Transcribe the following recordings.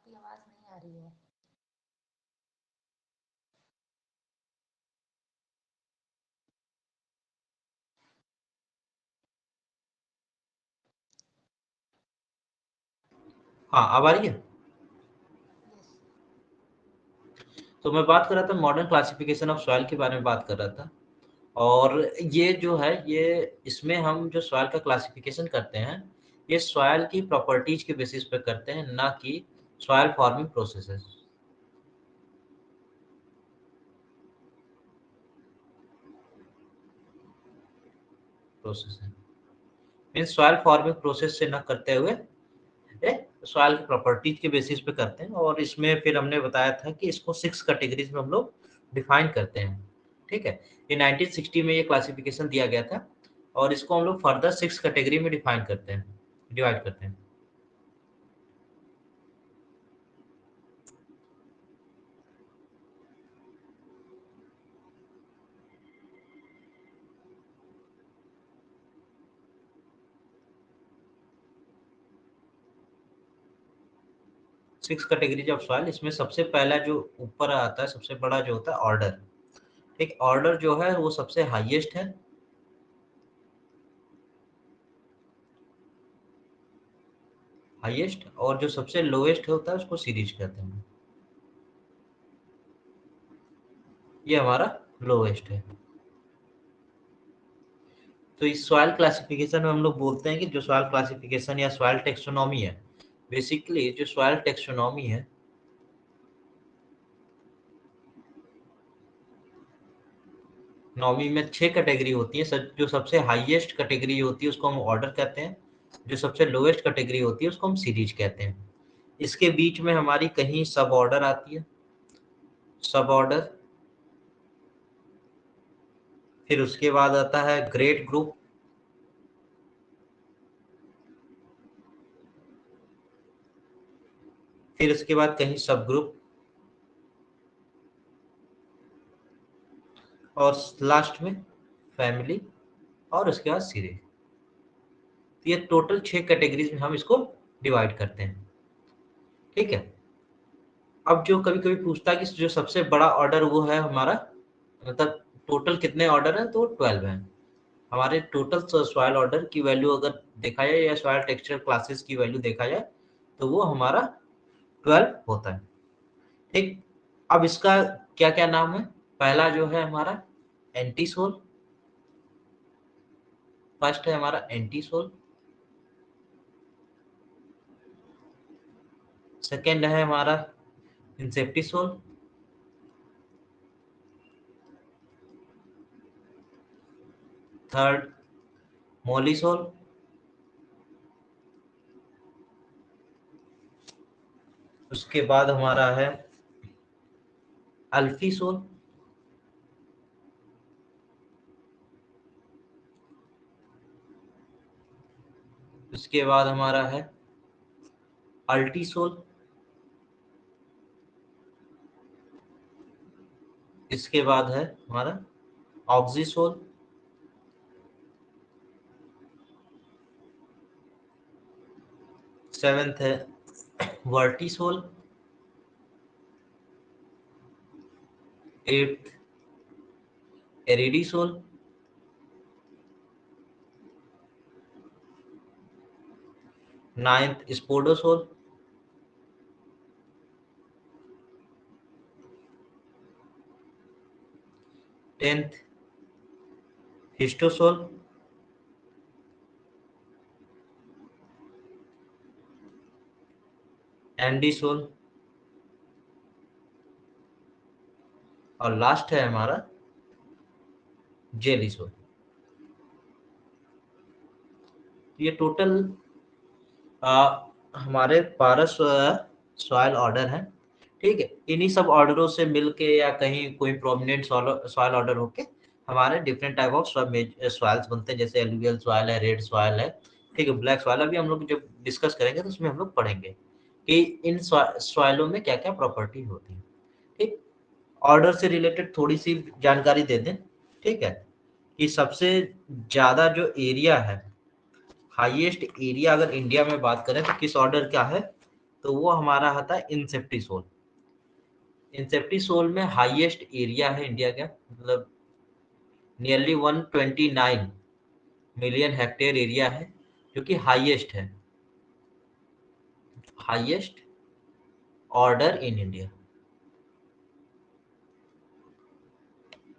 आपकी आवाज नहीं आ रही है। हाँ, अब आ रही है। यस। तो मैं बात कर रहा था मॉडर्न क्लासिफिकेशन ऑफ सॉइल के बारे में बात कर रहा था। और ये जो है ये इसमें हम जो सॉइल का क्लासिफिकेशन करते हैं ये सॉइल की प्रॉपर्टीज के बेसिस पे करते हैं, ना कि सॉइल फॉर्मिंग प्रोसेसेस है। मीन्स सॉइल फॉर्मिंग प्रोसेस से न करते हुए सॉइल की प्रॉपर्टीज के बेसिस पे करते हैं। और इसमें फिर हमने बताया था कि इसको 6 कैटेगरीज में हम लोग डिफाइन करते हैं। ठीक है, ये 1960 में ये क्लासिफिकेशन दिया गया था और इसको हम लोग फर्दर 6 कैटेगरी में डिफाइन करते हैं, डिवाइड करते हैं। 6 कैटेगरीज ऑफ सॉइल। इसमें सबसे पहला जो ऊपर आता है, सबसे बड़ा जो होता है ऑर्डर। ठीक, ऑर्डर जो है वो सबसे हाईएस्ट है। हाईएस्ट और जो सबसे लोएस्ट होता है उसको सीरीज कहते हैं। ये हमारा लोएस्ट है। तो इस सॉइल क्लासिफिकेशन में हम लोग बोलते हैं कि जो सॉइल क्लासिफिकेशन या सॉइल टेक्सोनॉमी है, बेसिकली जो सॉइल टेक्सोनॉमी है नॉमी में 6 कैटेगरी होती है। जो सबसे हाईएस्ट कैटेगरी होती है उसको हम ऑर्डर कहते हैं, जो सबसे लोएस्ट कैटेगरी होती है उसको हम सीरीज कहते हैं। इसके बीच में हमारी कहीं सब ऑर्डर आती है, सब ऑर्डर। फिर उसके बाद आता है ग्रेड ग्रुप। फिर उसके बाद कहीं सब ग्रुप और लास्ट में फैमिली और उसके बाद सीरीज। तो ये टोटल 6 कैटेगरीज में हम इसको डिवाइड करते हैं। ठीक है, अब जो कभी कभी पूछता है कि जो सबसे बड़ा ऑर्डर वो है हमारा, मतलब टोटल कितने ऑर्डर है, तो 12 है। हमारे टोटल सॉइल ऑर्डर की वैल्यू अगर देखा जाए या सॉइल टेक्सचर क्लासेस की वैल्यू देखा जाए तो वो हमारा 12 होता है। ठीक, अब इसका क्या क्या नाम है। पहला जो है हमारा एंटीसोल। फर्स्ट है हमारा एंटीसोल। सेकेंड है हमारा इंसेप्टिसोल। थर्ड मोलिसोल। उसके बाद हमारा है अल्फीसोल। उसके बाद हमारा है अल्टीसोल। इसके बाद है हमारा ऑक्सीसोल। सेवेंथ है वर्टिसोल। एट्थ एरिडीसोल। नाइन्थ स्पोडोसोल। 10th हिस्टोसोल। एंडीसोल। और लास्ट है हमारा जेलीसोल। ये टोटल हमारे 12 सॉइल ऑर्डर हैं। ठीक है, इन्हीं सब ऑर्डरों से मिलके या कहीं कोई प्रोमिनेंट सॉइल ऑर्डर होके हमारे डिफरेंट टाइप ऑफ सॉइल्स बनते हैं, जैसे एलुवियल सॉइल है, रेड सॉइल है, ठीक है, ब्लैक सॉइल। अभी हम लोग जब डिस्कस करेंगे तो उसमें हम लोग पढ़ेंगे कि इन सॉइलों में क्या क्या प्रॉपर्टी होती है। ठीक, ऑर्डर से रिलेटेड थोड़ी सी जानकारी दे दें। ठीक है, कि सबसे ज्यादा जो एरिया है, हाईएस्ट एरिया अगर इंडिया में बात करें तो किस ऑर्डर का है, तो वो हमारा आता है इंसेप्टिसोल। इंसेप्टिसोल में हाईएस्ट एरिया है इंडिया का, मतलब नियरली 129 मिलियन हेक्टेयर एरिया है, जो कि हाईएस्ट है, highest order in India,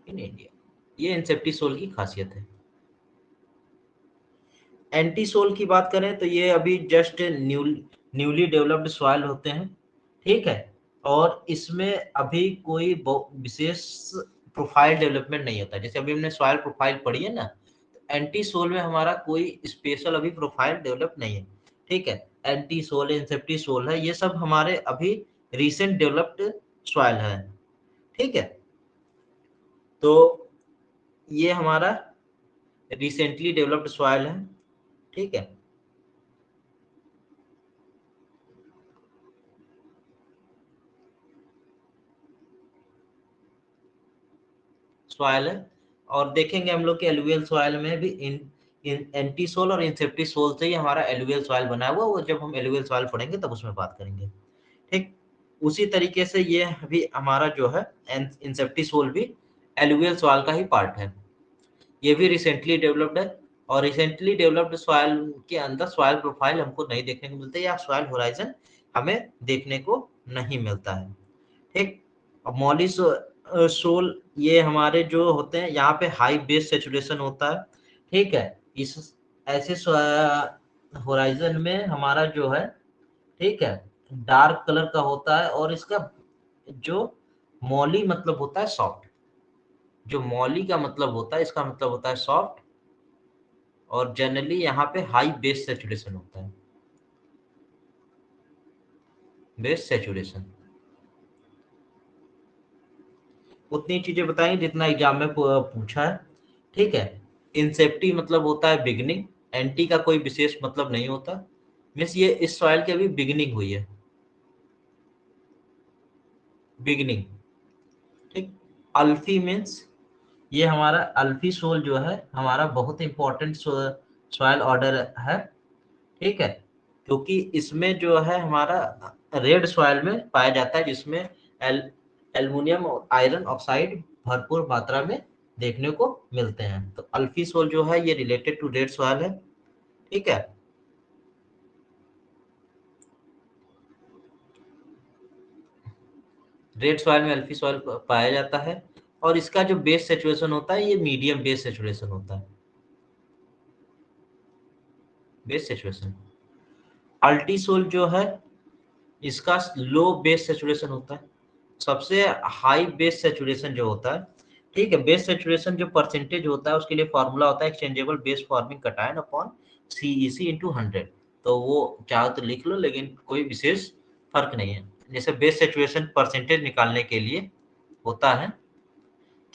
in India. ये इंसेप्टिसोल की खासियत है। एंटीसोल की बात करें तो ये अभी जस्ट न्यूली डेवलप्ड सॉइल होते हैं, ठीक है, और इसमें अभी कोई विशेष प्रोफाइल डेवलपमेंट नहीं होता। जैसे अभी हमने सॉइल प्रोफाइल पढ़ी है ना, एंटी सोल में हमारा कोई स्पेशल अभी प्रोफाइल डेवलप नहीं है, ठीक है। एंटी सोल इंसेप्टी सोल है, ये सब हमारे अभी रिसेंट डेवलप्ड सॉइल है, ठीक है। तो ये हमारा रिसेंटली डेवलप्ड सॉइल है, ठीक है। सॉइल है, और देखेंगे हम लोग कि एलुवियल सॉइल में भी इन एंटी सोल और इंसेप्टी सोल से ही हमारा एलुवियल सॉइल बना हुआ, वो जब हम एलुवियल सॉइल पढ़ेंगे तब उसमें बात करेंगे, ठीक। उसी तरीके से ये भी हमारा जो है इंसेप्टी सोल भी एलुवियल सॉइल का ही पार्ट है, ये भी रिसेंटली डेवलप्ड है। और रिसेंटली डेवलप्ड सॉइल के अंदर सॉइल प्रोफाइल हमको नहीं देखने को मिलता है, या सॉइल होराइजन हमें देखने को नहीं मिलता है, ठीक। अब मॉली सोल ये हमारे जो होते हैं, यहाँ पे हाई बेस सेचुरेशन होता है, ठीक है। इस ऐसे होराइजन में हमारा जो है, ठीक है, डार्क कलर का होता है, और इसका जो मॉली मतलब होता है सॉफ्ट, जो मॉली का मतलब होता है, इसका मतलब होता है सॉफ्ट, और जनरली यहाँ पे हाई बेस सेचुरेशन होता है, बेस सेचुरेशन। उतनी चीजें बताएंगे जितना एग्जाम में पूछा है, ठीक है। इंसेप्टी मतलब होता है बिगनिंग, एंटी का कोई विशेष मतलब नहीं होता, मीन्स ये इस सॉइल की अभी बिगनिंग हुई है, बिगनिंग, ठीक। अल्फी मीन्स ये हमारा अल्फी सोल जो है हमारा बहुत इंपॉर्टेंट सॉइल ऑर्डर है, ठीक है, क्योंकि इसमें जो है हमारा रेड सॉइल में पाया जाता है, जिसमें एल्युमिनियम और आयरन ऑक्साइड भरपूर मात्रा में देखने को मिलते हैं। तो अल्फी सोल जो है ये रिलेटेड टू रेड सॉइल है, ठीक है। रेड सॉइल में अल्फी सॉइल पाया जाता है, और इसका जो बेस सेचुरेशन होता है ये मीडियम बेस सेचुरेशन होता है, बेस सेचुरेशन। अल्टीसोल जो है इसका लो बेस सेचुरेशन होता है, सबसे हाई बेस सेचुरेशन जो होता है, ठीक है। बेस सेचुरेशन जो परसेंटेज होता है उसके लिए फॉर्मूला होता है exchangeable base forming cation upon CEC into 100। तो वो चाहो तो लिख लो, लेकिन कोई विशेष फर्क नहीं है। जैसे बेस सेचुरेशन परसेंटेज निकालने के लिए होता है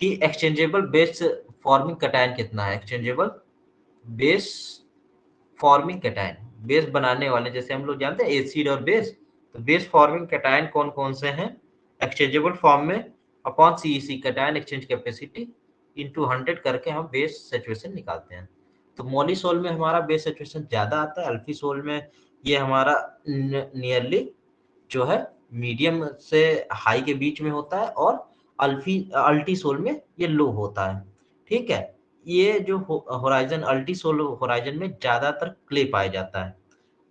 कि एक्सचेंजेबल बेस फॉर्मिंग कटायन कितना है, exchangeable base forming cation, base बनाने वाले, जैसे हम लोग जानते हैं एसिड और बेस, तो बेस फॉर्मिंग कैटायन कौन कौन से हैं एक्सचेंजेबल फॉर्म में, upon CEC cation exchange capacity into 100 करके हम बेस सिचुएशन निकालते हैं। तो मोलिसोल में हमारा बेस सिचुएशन ज्यादा आता है, अल्फीसोल में ये हमारा नियरली जो है मीडियम से हाई के बीच में होता है, और अल्टीसोल में ये लो होता है, ठीक है। ये जो होराइजन अल्टीसोल होराइजन में ज्यादातर क्ले पाया जाता है,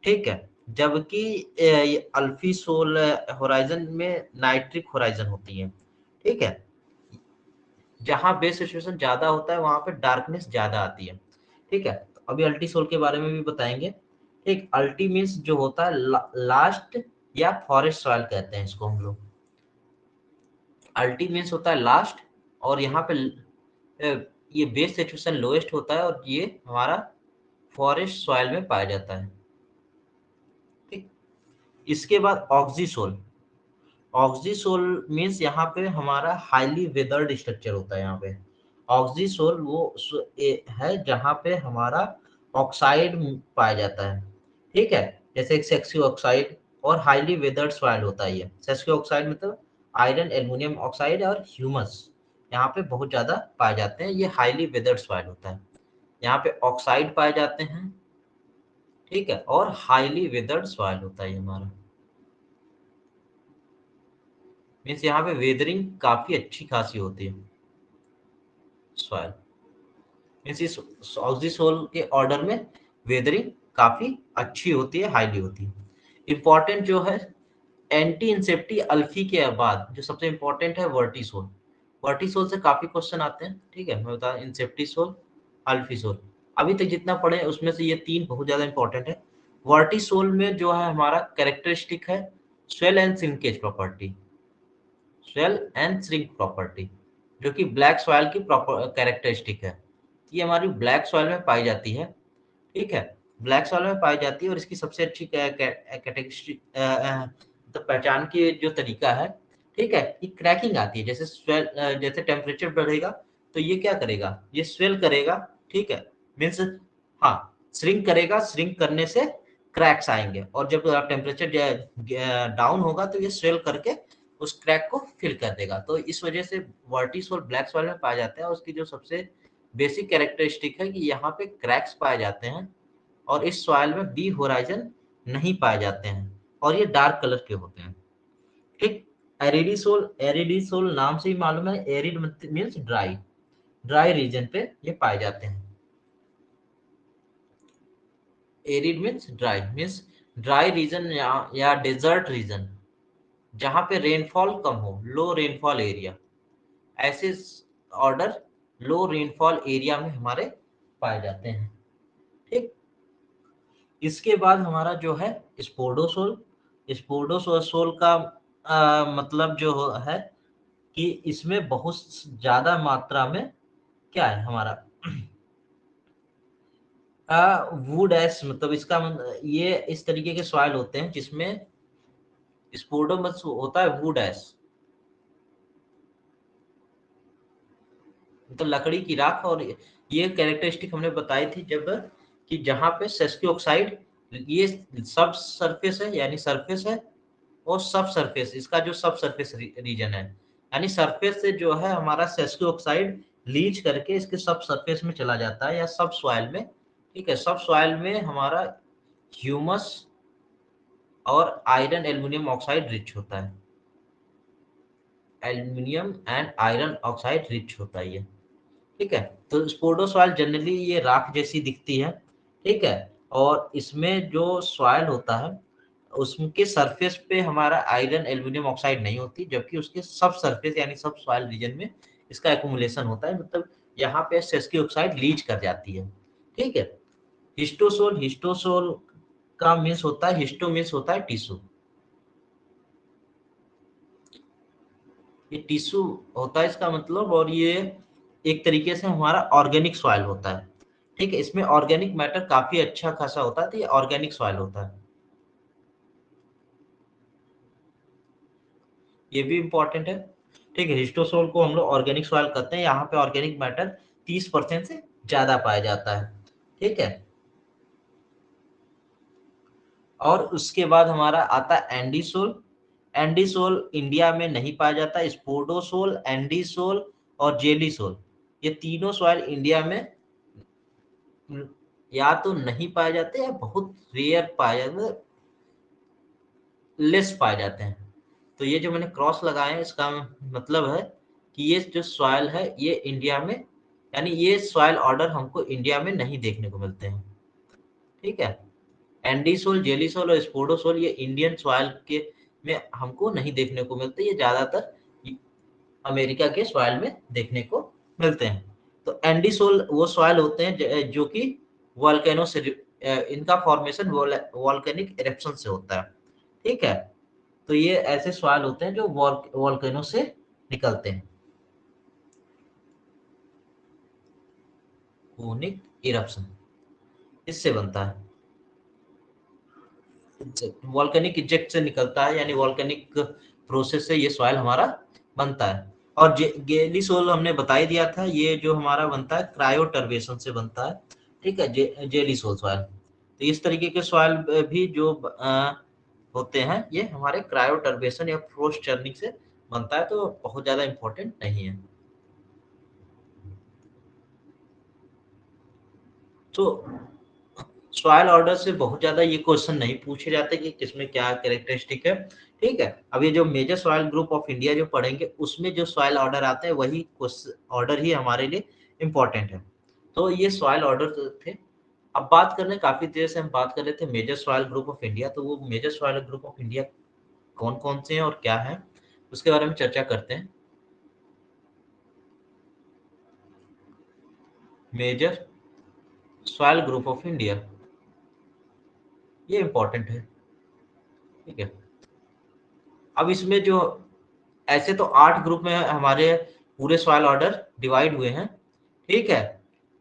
ठीक है, जबकि ये अल्फीसोल होराइजन में नाइट्रिक होराइजन होती है, ठीक है। जहाँ बेस सिचुएशन ज्यादा होता है वहां पे डार्कनेस ज्यादा आती है, ठीक है। तो अभी अल्टीसोल के बारे में भी बताएंगे, ठीक। अल्टी मीन्स जो होता है लास्ट, या फॉरेस्ट सॉइल कहते हैं इसको हम लोग। अल्टी मीन्स होता है लास्ट, और यहाँ पे ये बेस सिचुएशन लोएस्ट होता है, और ये हमारा फॉरेस्ट सॉइल में पाया जाता है, ठीक। इसके बाद ऑक्सीसोल। ऑक्सीसोल मीन्स यहाँ पे हमारा हाईली वेदर्ड स्ट्रक्चर होता है। यहाँ पे ऑक्सीसोल वो है जहाँ पे हमारा ऑक्साइड पाया जाता है, ठीक है, जैसे एक सेक्सी ऑक्साइड, और हाईली वेदर्ड सॉइल होता है। ये सेक्सी ऑक्साइड मतलब आयरन एल्युमिनियम ऑक्साइड और ह्यूमस यहाँ पे बहुत ज्यादा पाए जाते हैं, ये हाईली वेदर्ड सॉइल होता है। यहाँ पे ऑक्साइड पाए जाते हैं, ठीक है, और हाईली वेदर्ड सॉइल होता है ये हमारा। मीन्स यहाँ पे वेदरिंग काफी अच्छी खासी होती है सॉइल, मीन्स इस ऑक्सी सोल के ऑर्डर में वेदरिंग काफी अच्छी होती है, हाईली होती है। इंपॉर्टेंट जो है एंटी इंसेप्टी अल्फी के बाद जो सबसे इंपॉर्टेंट है वर्टिसोल। वर्टिसोल से काफी क्वेश्चन आते हैं, ठीक है, मैं बता इंसेप्टिसोल, अल्फीसोल, अभी तक जितना पढ़े उसमें से ये तीन बहुत ज्यादा इंपॉर्टेंट है। वर्टिसोल में जो है हमारा कैरेक्टरिस्टिक है swell and sinkage property, swell and shrink property, जो कि ब्लैक सॉइल की प्रॉपर कैरेक्टरिस्टिक है। ये हमारी ब्लैक सॉइल में पाई जाती है, ठीक है, ब्लैक सॉइल में पाई जाती है। और इसकी सबसे अच्छी कैटेगरी तो पहचान की जो तरीका है, ठीक है, कि क्रैकिंग आती है। जैसे स्वेल जैसे टेम्परेचर बढ़ेगा तो ये क्या करेगा, ये स्वेल करेगा, ठीक है, मीन्स हाँ श्रिंक करेगा, श्रिंक करने से क्रैक्स आएंगे, और जब टेम्परेचर डाउन होगा तो ये स्वेल करके उस क्रैक को फिल कर देगा। तो इस वजह से वर्टिसोल ब्लैक सॉइल में पाया जाता है। और उसकी जो सबसे बेसिक कैरेक्टरिस्टिक है कि यहाँ पे क्रैक्स पाए जाते हैं, और इस सॉइल में बी होराइजन नहीं पाए जाते हैं, और ये डार्क कलर के होते हैं, ठीक। एरिडिसोल, एरिडिसोल नाम से ही मालूम है, arid means dry, dry region पे ये पाए जाते हैं। एरिड मीन्स ड्राई रीजन या डेजर्ट रीजन, जहां पे रेनफॉल कम हो, लो रेनफॉल एरिया, ऐसे ऑर्डर लो रेनफॉल एरिया में हमारे पाए जाते हैं, ठीक। इसके बाद हमारा जो है स्पोडोसोल, स्पोडोसोल का मतलब जो है कि इसमें बहुत ज्यादा मात्रा में क्या है हमारा वुड एस, मतलब इसका ये इस तरीके के सॉइल होते हैं जिसमें स्पोडोमस होता है वुड एस, मतलब लकड़ी की राख। और ये कैरेक्टरिस्टिक हमने बताई थी जब कि जहां पे सेस्की ऑक्साइड, ये सब सरफेस है यानी सरफेस है, और सब सरफेस, इसका जो सब सरफेस रीजन है, यानी सरफेस से जो है हमारा सेस्की ऑक्साइड लीच करके इसके सब सरफेस में चला जाता है या सब सॉइल में, ठीक है। सब सॉइल में हमारा ह्यूमस और आयरन एल्युमिनियम ऑक्साइड रिच होता है, aluminium and iron oxide rich होता है ये, ठीक है। तो स्पोडोसॉइल जनरली ये राख जैसी दिखती है, ठीक है। और इसमें जो सॉइल होता है उसके सरफेस पे हमारा आयरन एल्युमिनियम ऑक्साइड नहीं होती, जबकि उसके सब सरफेस यानी सब सॉइल रीजन में इसका एकुमुलेशन होता है, मतलब यहाँ पे सेस्की ऑक्साइड लीच कर जाती है, ठीक है। हिस्टोसोल, हिस्टोसोल का मीन्स होता है, हिस्टो मीन्स होता है टिश्यू, ये टिश्यू होता है इसका मतलब। और ये एक तरीके से हमारा ऑर्गेनिक सॉइल होता है, ठीक है। इसमें ऑर्गेनिक मैटर काफी अच्छा खासा होता है, तो ये ऑर्गेनिक सॉइल होता है, ये भी इंपॉर्टेंट है, ठीक है। हिस्टोसोल को हम लोग ऑर्गेनिक सॉइल कहते हैं, यहाँ पे ऑर्गेनिक मैटर 30% से ज्यादा पाया जाता है, ठीक है। और उसके बाद हमारा आता है एंडीसोल। एंडीसोल इंडिया में नहीं पाया जाता। स्पोडोसोल, एंडीसोल और जेलीसोल, ये तीनों सॉइल इंडिया में या तो नहीं पाए जाते या बहुत रेयर पाए जाते, लेस पाए जाते हैं। तो ये जो मैंने क्रॉस लगाए हैं इसका मतलब है कि ये जो सॉइल है ये इंडिया में, यानी ये सॉइल ऑर्डर हमको इंडिया में नहीं देखने को मिलते हैं, ठीक है। एंडीसोल, जेलीसोल और स्पोडोसोल ये इंडियन सॉइल के में हमको नहीं देखने को मिलते, ये ज्यादातर अमेरिका के सॉइल में देखने को मिलते हैं। तो एंडीसोल वो सॉइल होते हैं जो कि वॉल्केनो से इनका फॉर्मेशन वॉल्केनिक इरेप्शन से होता है, ठीक है। तो ये ऐसे सॉइल होते हैं जो वॉल्केनो से निकलते हैं, वोनिक इरप्शन इससे बनता है, वॉल्केनिक इजेक्ट से निकलता है, यानी वॉल्केनिक प्रोसेस से ये सॉइल हमारा बनता है। और गेली सोल हमने बता ही दिया था, ये जो हमारा बनता है क्रायो टर्बेशन से बनता है, ठीक है, जेली सोल सॉइल। तो इस तरीके के सॉइल भी जो होते हैं ये हमारे क्रायो टर्बेशन या फ्रोस्ट चर्निंग से बनता है, तो बहुत ज्यादा इंपॉर्टेंट नहीं है। तो सॉइल ऑर्डर से बहुत ज्यादा ये क्वेश्चन नहीं पूछे जाते कि किसमें क्या कैरेक्टरिस्टिक है। ठीक है, अब ये जो major soil group of India जो पढ़ेंगे उसमें जो सॉइल ऑर्डर आते हैं वही ऑर्डर ही हमारे लिए इम्पोर्टेंट है। तो ये सॉइल ऑर्डर थे। अब बात कर रहे हैं, काफी देर से हम बात कर रहे थे major soil group of India, तो वो major soil group of India कौन कौन से हैं और क्या है उसके बारे में चर्चा करते हैं। Major soil group of India ये इंपॉर्टेंट है। ठीक है, अब इसमें जो ऐसे तो 8 ग्रुप में हमारे पूरे सॉइल ऑर्डर डिवाइड हुए हैं। ठीक है,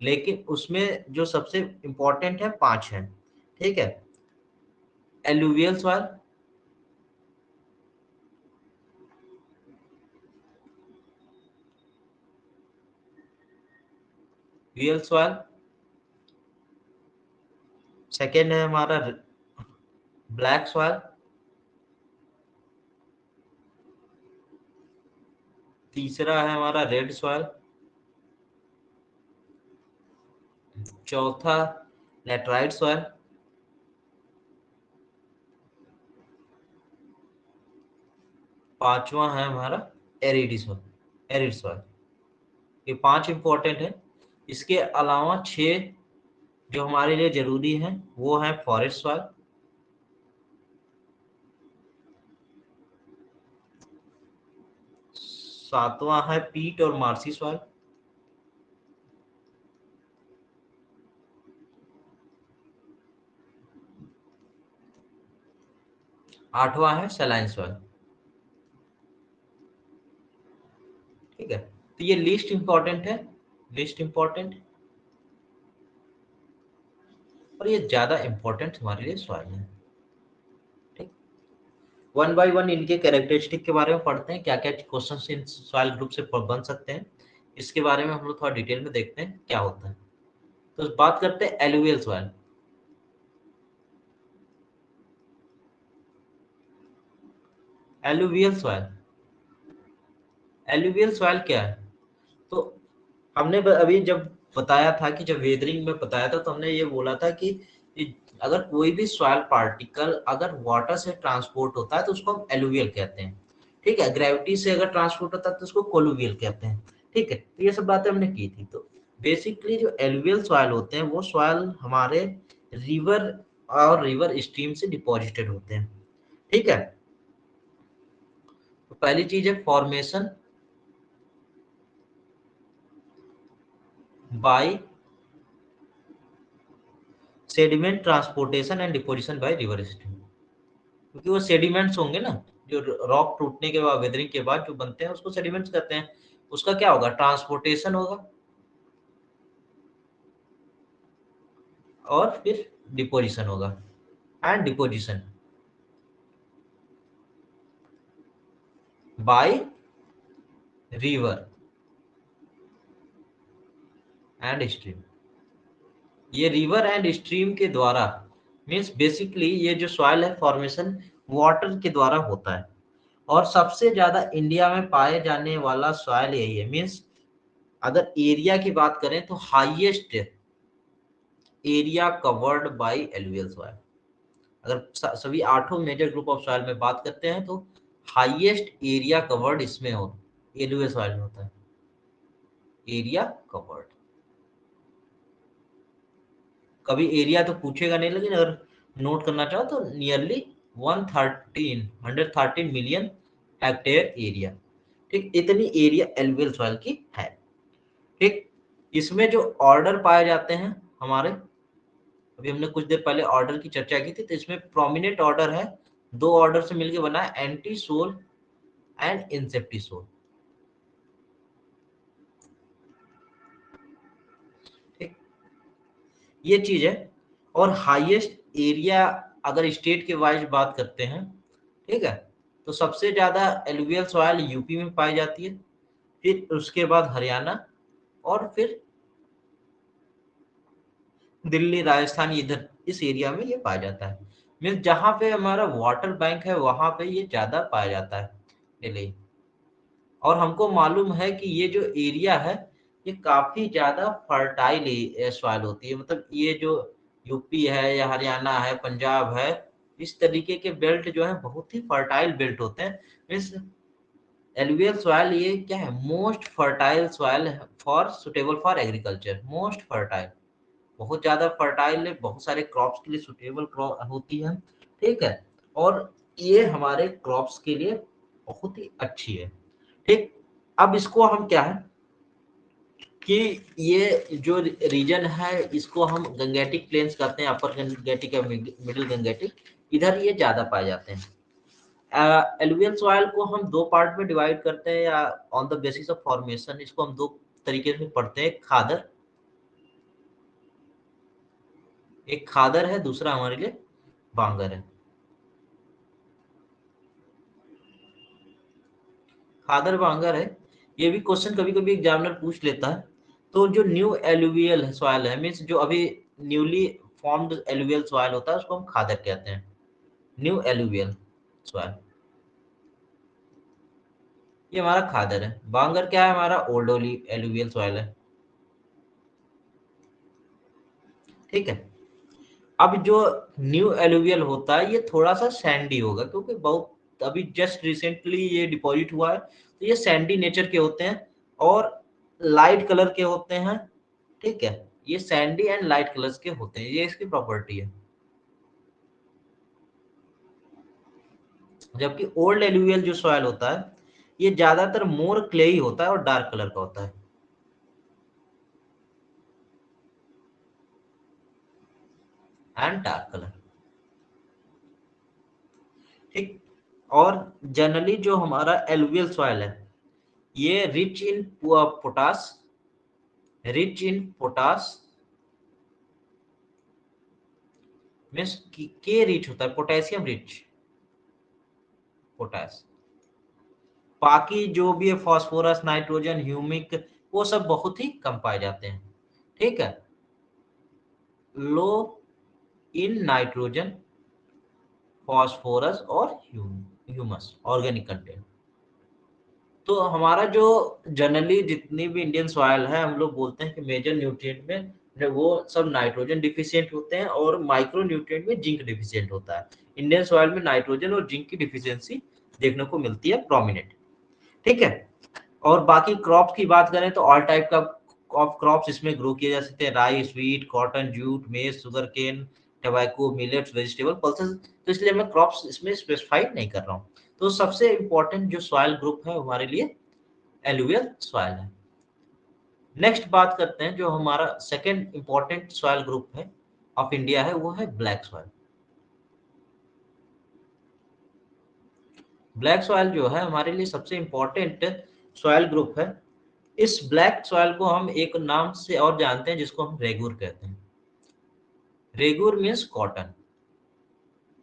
लेकिन उसमें जो सबसे इंपॉर्टेंट है 5 हैं। ठीक है, alluvial soil, real soil, second है हमारा ब्लैक सॉइल, तीसरा है हमारा रेड सॉइल, चौथा लेटराइट सॉइल, पांचवा है हमारा एरिडी सॉइल, एरिड सॉइल। ये 5 इंपॉर्टेंट है। इसके अलावा 6 जो हमारे लिए जरूरी है वो है फॉरेस्ट सॉइल, सातवां है पीट और मार्सी सॉइल, आठवां है सलाइन सॉइल। ठीक है, तो ये लिस्ट इंपॉर्टेंट है, लिस्ट इंपॉर्टेंट, और ये ज्यादा इंपॉर्टेंट हमारे लिए सॉइल है। ठीक, वन बाय वन इनके कैरेक्टरिस्टिक के बारे में पढ़ते हैं, क्या क्या क्वेश्चन इन सॉइल ग्रुप से बन सकते हैं, इसके बारे में हम लोग थोड़ा डिटेल में देखते हैं क्या होता है। तो बात करते हैं alluvial soil. Alluvial soil, alluvial soil क्या है? तो हमने अभी जब बताया था कि जब वेदरिंग में बताया था तो हमने ये बोला था कि अगर कोई भी सॉइल पार्टिकल अगर वाटर से ट्रांसपोर्ट होता है तो उसको हम एलुवियल कहते हैं। ठीक है, ग्रेविटी से अगर ट्रांसपोर्ट होता है तो उसको कोलुवियल कहते हैं। ठीक है, तो ये सब बातें हमने की थी। तो बेसिकली जो एलुवियल सॉइल होते हैं वो सॉइल हमारे रिवर और रिवर स्ट्रीम से डिपॉजिटेड होते हैं। ठीक है, तो पहली चीज है formation by sediment transportation and deposition by river stream. क्योंकि वो सेडिमेंट्स होंगे ना, जो रॉक टूटने के बाद वेदरिंग के बाद जो बनते हैं उसको सेडिमेंट्स कहते हैं। उसका क्या होगा, ट्रांसपोर्टेशन होगा और फिर डिपोजिशन होगा, and deposition by river and stream. ये रिवर एंड स्ट्रीम के द्वारा मीन्स बेसिकली ये जो सॉइल है फॉर्मेशन वाटर के द्वारा होता है। और सबसे ज्यादा इंडिया में पाए जाने वाला सॉइल यही है। मीन्स अगर एरिया की बात करें तो highest area covered by alluvial soil. अगर सभी 8 मेजर ग्रुप ऑफ सॉइल में बात करते हैं तो हाईएस्ट एरिया कवर्ड इसमें हो एलुवियल सॉइल में होता है। एरिया कवर्ड, कभी एरिया तो पूछेगा नहीं, लेकिन अगर नोट करना चाहो तो नियरली 113 मिलियन हेक्टेयर एरिया। ठीक, इतनी एरिया एलुवियल सॉइल की है। ठीक, इसमें जो ऑर्डर पाए जाते हैं हमारे, अभी हमने कुछ देर पहले ऑर्डर की चर्चा की थी, तो इसमें प्रोमिनेंट ऑर्डर है, 2 ऑर्डर से मिलकर बना है, एंटीसोल एंड इंसेप्टिसोल। ठीक, ये चीज है। और हाईएस्ट एरिया अगर स्टेट के वाइज बात करते हैं, ठीक है, तो सबसे ज्यादा एलुवियल सॉइल यूपी में पाई जाती है, फिर उसके बाद हरियाणा, और फिर दिल्ली राजस्थान, इधर इस एरिया में ये पाया जाता है। मीन्स जहां पे हमारा वाटर बैंक है वहां पे ये ज्यादा पाया जाता है दिल्ली। और हमको मालूम है कि ये जो एरिया है ये काफी ज्यादा फर्टाइल सॉइल होती है। मतलब ये जो यूपी है या हरियाणा है, पंजाब है, इस तरीके के बेल्ट जो है बहुत ही फर्टाइल बेल्ट होते हैं। मीन्स एलुवियल सॉइल ये क्या है, most fertile soil for suitable for agriculture, most fertile, बहुत ज्यादा फर्टाइल है, बहुत सारे क्रॉप्स के लिए सुटेबल होती है, ठीक है। और ये हमारे क्रॉप्स के लिए बहुत ही अच्छी है, ठीक। अब इसको हम क्या है कि ये जो रीजन है इसको हम गंगेटिक प्लेन्स कहते हैं, अपर गंगेटिक या मिडिल गंगेटिक, इधर ये ज्यादा पाए जाते हैं। एलुवियल सॉइल को हम दो पार्ट में डिवाइड करते हैं या on the basis of formation, इसको हम दो तरीके से पढ़ते हैं। खादर, एक खादर है, दूसरा हमारे लिए बांगर है। खादर बांगर है, ये भी क्वेश्चन कभी कभी एग्जामिनर पूछ लेता है। तो जो न्यू एलुवियल सॉइल है, मीन्स जो अभी न्यूली फॉर्म्ड एलुवियल सॉइल होता है उसको हम खादर कहते हैं, न्यू एलुवियल सॉइल, ये हमारा खादर है। बांगर क्या है, हमारा ओल्ड एलुवियल सॉइल है, ठीक है। अब जो न्यू एलुवियल होता है ये थोड़ा सा सैंडी होगा, क्योंकि बहुत अभी जस्ट रिसेंटली ये डिपॉजिट हुआ है, तो ये सैंडी नेचर के होते हैं और लाइट कलर के होते हैं, ठीक है। ये सैंडी एंड लाइट कलर्स के होते हैं, ये इसकी प्रॉपर्टी है। जबकि ओल्ड एलुवियल जो सॉइल होता है ये ज्यादातर मोर क्लेई होता है और डार्क कलर का होता है, एंड डार्क कलर, ठीक। और जनरली जो हमारा एलुवियल सॉइल है ये rich in potash, rich in potash means के रिच होता है, पोटेशियम रिच, पोटास। बाकी जो भी है फास्फोरस, नाइट्रोजन, ह्यूमिक, वो सब बहुत ही कम पाए जाते हैं, ठीक है। लो इन नाइट्रोजन, फास्फोरस और ह्यूमस, ऑर्गेनिक कंटेंट। तो हमारा जो जनरली जितनी भी इंडियन सॉइल है हम लोग बोलते हैं कि मेजर न्यूट्रिएंट में वो सब नाइट्रोजन डिफिशिएंट होते हैं और माइक्रो न्यूट्रिएंट में जिंक डिफिशिएंट होता है। इंडियन सॉइल में नाइट्रोजन और जिंक की डिफिशियंसी देखने को मिलती है प्रोमिनेंट, ठीक है। और बाकी क्रॉप्स की बात करें तो ऑल टाइप का ऑफ क्रॉप्स इसमें ग्रो किए जा सकते हैं, rice, wheat, cotton, jute, maize, sugarcane, tobacco, millets, vegetable, pulses. तो इसलिए मैं क्रॉप्स इसमें स्पेसिफाइड नहीं कर रहा हूँ। तो सबसे इंपॉर्टेंट जो सॉइल ग्रुप है हमारे लिए एलुवियल सॉइल है। नेक्स्ट बात करते हैं, जो हमारा सेकंड इंपॉर्टेंट सॉइल ग्रुप है ऑफ इंडिया है, वो है ब्लैक सॉइल। ब्लैक सॉइल जो है हमारे लिए सबसे इंपॉर्टेंट सॉइल ग्रुप है। इस ब्लैक सॉइल को हम एक नाम से और जानते हैं जिसको हम रेगुर कहते हैं, रेगुर मीन्स कॉटन।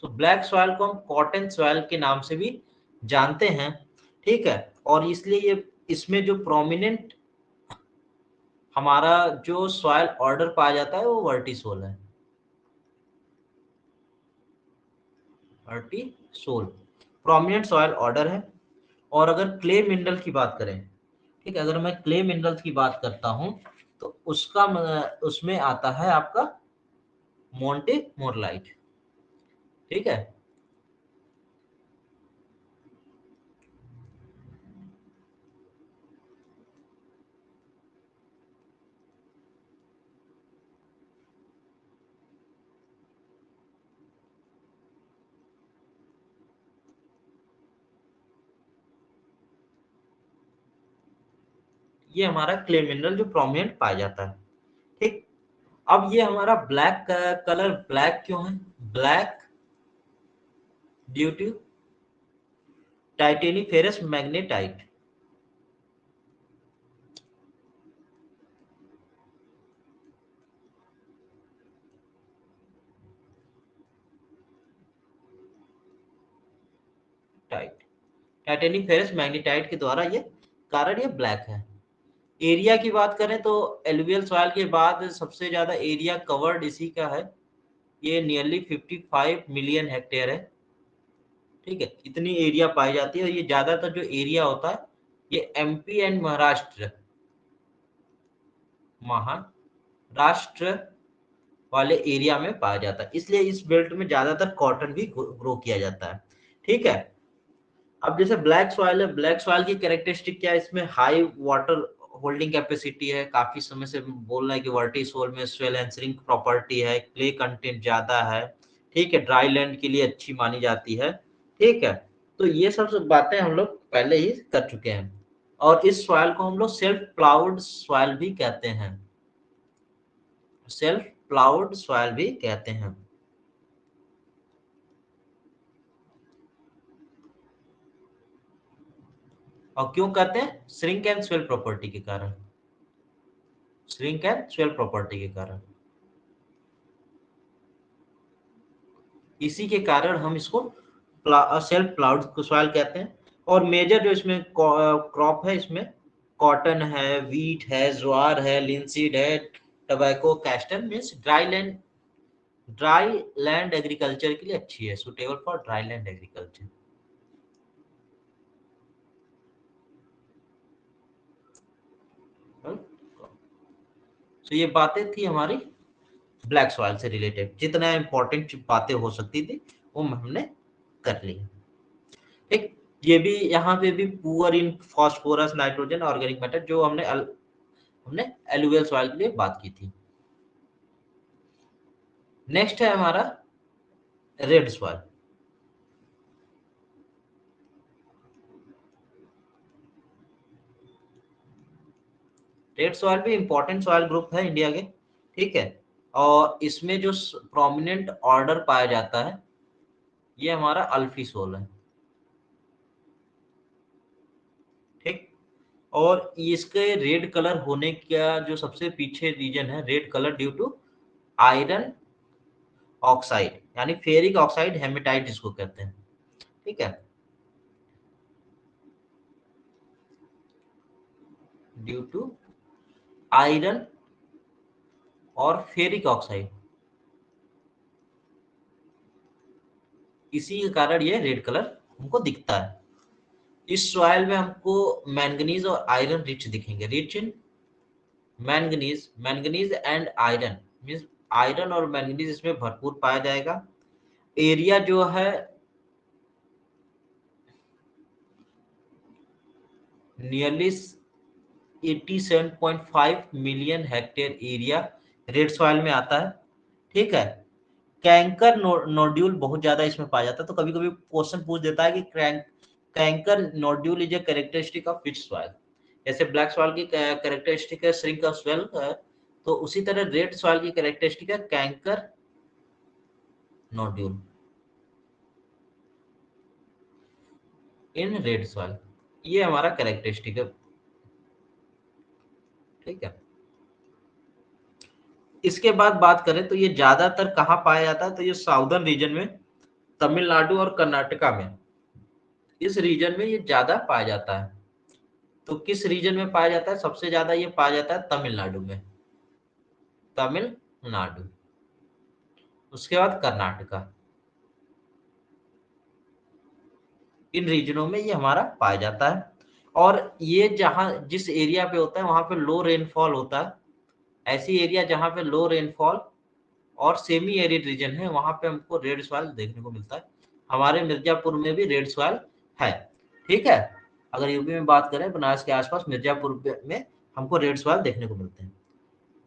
तो ब्लैक सॉइल को हम कॉटन सॉइल के नाम से भी जानते हैं, ठीक है। और इसलिए ये इसमें जो प्रोमिनेंट हमारा जो सॉइल ऑर्डर पाया जाता है वो वर्टिसोल है, वर्टिसोल प्रोमिनेंट सॉइल ऑर्डर है। और अगर क्ले मिनरल की बात करें, ठीक है, अगर मैं क्ले मिनरल की बात करता हूं तो उसका उसमें आता है आपका मोंटे मोरलाइट, ठीक है। ये हमारा क्ले मिनरल जो प्रोमिनेंट पाया जाता है, ठीक। अब ये हमारा ब्लैक कलर ब्लैक क्यों है, black due to titaniferous magnetite, टाइट टाइटेनिफेरस मैग्नेटाइट के द्वारा ये कारण ये ब्लैक है। एरिया की बात करें तो एलुवियल सॉइल के बाद सबसे ज्यादा एरिया कवर्ड इसी का है, ये नियरली 55 मिलियन हेक्टेयर है, ठीक है। इतनी एरिया पाई जाती है और ये ज्यादातर जो एरिया होता है ये एमपी एंड महाराष्ट्र, महाराष्ट्र वाले एरिया में पाया जाता है, इसलिए इस बेल्ट में ज्यादातर कॉटन भी ग्रो किया जाता है। ठीक है। अब जैसे ब्लैक सॉइल है, ब्लैक सॉइल की कैरेक्टरिस्टिक क्या है, इसमें हाई वाटर होल्डिंग कैपेसिटी है, काफी समय से बोल रहे हैं कि वर्टी सोल में स्वेल एंसरिंग प्रॉपर्टी है, क्ले कंटेंट ज्यादा है। ठीक है, ड्राई लैंड के लिए अच्छी मानी जाती है। ठीक है, तो ये सब बातें हम लोग पहले ही कर चुके हैं। और इस सॉइल को हम लोग सेल्फ प्लाउड सॉइल भी कहते हैं, सेल्फ प्लाउड सॉइल भी कहते हैं। और क्यों कहते हैं, श्रिंक एंड स्वेल प्रॉपर्टी के कारण, श्रिंक एंड स्वेल प्रॉपर्टी के कारण, इसी के कारण हम इसको सेल्फ प्लाउड सॉइल कहते हैं। और मेजर जो इसमें क्रॉप है, इसमें कॉटन है, वीट है, ज्वार है, लिंसीड है, tobacco, castor, means dry land agriculture के लिए अच्छी है, suitable for dry land agriculture. तो ये बातें थी हमारी ब्लैक सॉइल से रिलेटेड, जितना इंपॉर्टेंट बातें हो सकती थी वो हमने कर ली। ठीक, ये भी यहाँ पे भी poor in phosphorus, nitrogen, organic matter, जो हमने एलुवियल सॉइल के लिए बात की थी। नेक्स्ट है हमारा रेड सॉइल। रेड सॉइल भी इंपॉर्टेंट सॉइल ग्रुप है इंडिया के। ठीक है, और इसमें जो प्रोमिनेंट ऑर्डर पाया जाता है ये हमारा अल्फी सोल है। ठीक, और इसके रेड कलर होने का जो सबसे पीछे रीजन है, red colour due to iron oxide, यानी फेरिक ऑक्साइड हेमेटाइट जिसको कहते हैं। ठीक है, ड्यू टू आयरन और फेरिक ऑक्साइड, इसी के कारण ये रेड कलर हमको दिखता है। इस सॉइल में हमको मैंगनीज और आयरन रिच दिखेंगे, rich in manganese, manganese and iron, means iron और मैंगनीज इसमें भरपूर पाया जाएगा। एरिया जो है nearly 87.5 million hectare area red soil में आता है। ठीक है, कैंकर नोड्यूल बहुत ज्यादा इसमें पाया जाता है, तो कभी कभी क्वेश्चन पूछ देता है कि canker nodule is a characteristic of which soil. जैसे ब्लैक सॉइल की कैरेक्टरिस्टिक है श्रिंक ऑफ स्वेल, तो उसी तरह रेड सॉइल की कैरेक्टरिस्टिक है canker nodule in red soil, ये हमारा कैरेक्टरिस्टिक है। ठीक है, इसके बाद बात करें तो ये ज्यादातर कहाँ पाया जाता है, तो ये साउदर्न रीजन में, तमिलनाडु और कर्नाटका में, इस रीजन में ये ज्यादा पाया जाता है। तो किस रीजन में पाया जाता है, सबसे ज्यादा ये पाया जाता है तमिलनाडु में, तमिलनाडु, उसके बाद कर्नाटका, इन रीजनों में ये हमारा पाया जाता है। और ये जहां जिस एरिया पे होता है वहां पे लो रेनफॉल होता है, ऐसी एरिया जहां पे लो रेनफॉल और सेमी एरिड रीजन है वहां पे हमको रेड सॉइल देखने को मिलता है। हमारे मिर्जापुर में भी रेड सॉइल है। ठीक है, अगर यूपी में बात करें बनारस के आसपास मिर्जापुर में हमको रेड सॉइल देखने को मिलते हैं।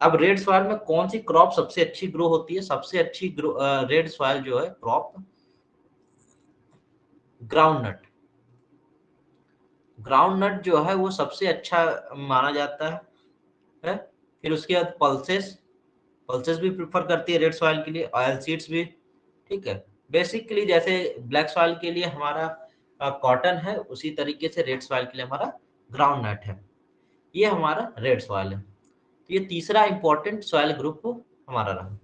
अब रेड सॉइल में कौन सी क्रॉप सबसे अच्छी ग्रो होती है, सबसे अच्छी रेड सॉइल जो है crop, groundnut, groundnut जो है वो सबसे अच्छा माना जाता है। फिर उसके बाद पल्सेस, पल्सेस भी प्रेफर करती है रेड सॉइल के लिए, ऑयल सीड्स भी। ठीक है, बेसिकली जैसे ब्लैक सॉइल के लिए हमारा कॉटन है, उसी तरीके से रेड सॉइल के लिए हमारा ग्राउंड नट है। ये हमारा रेड सॉइल है। तो ये तीसरा इंपॉर्टेंट सॉइल ग्रुप हमारा रहा।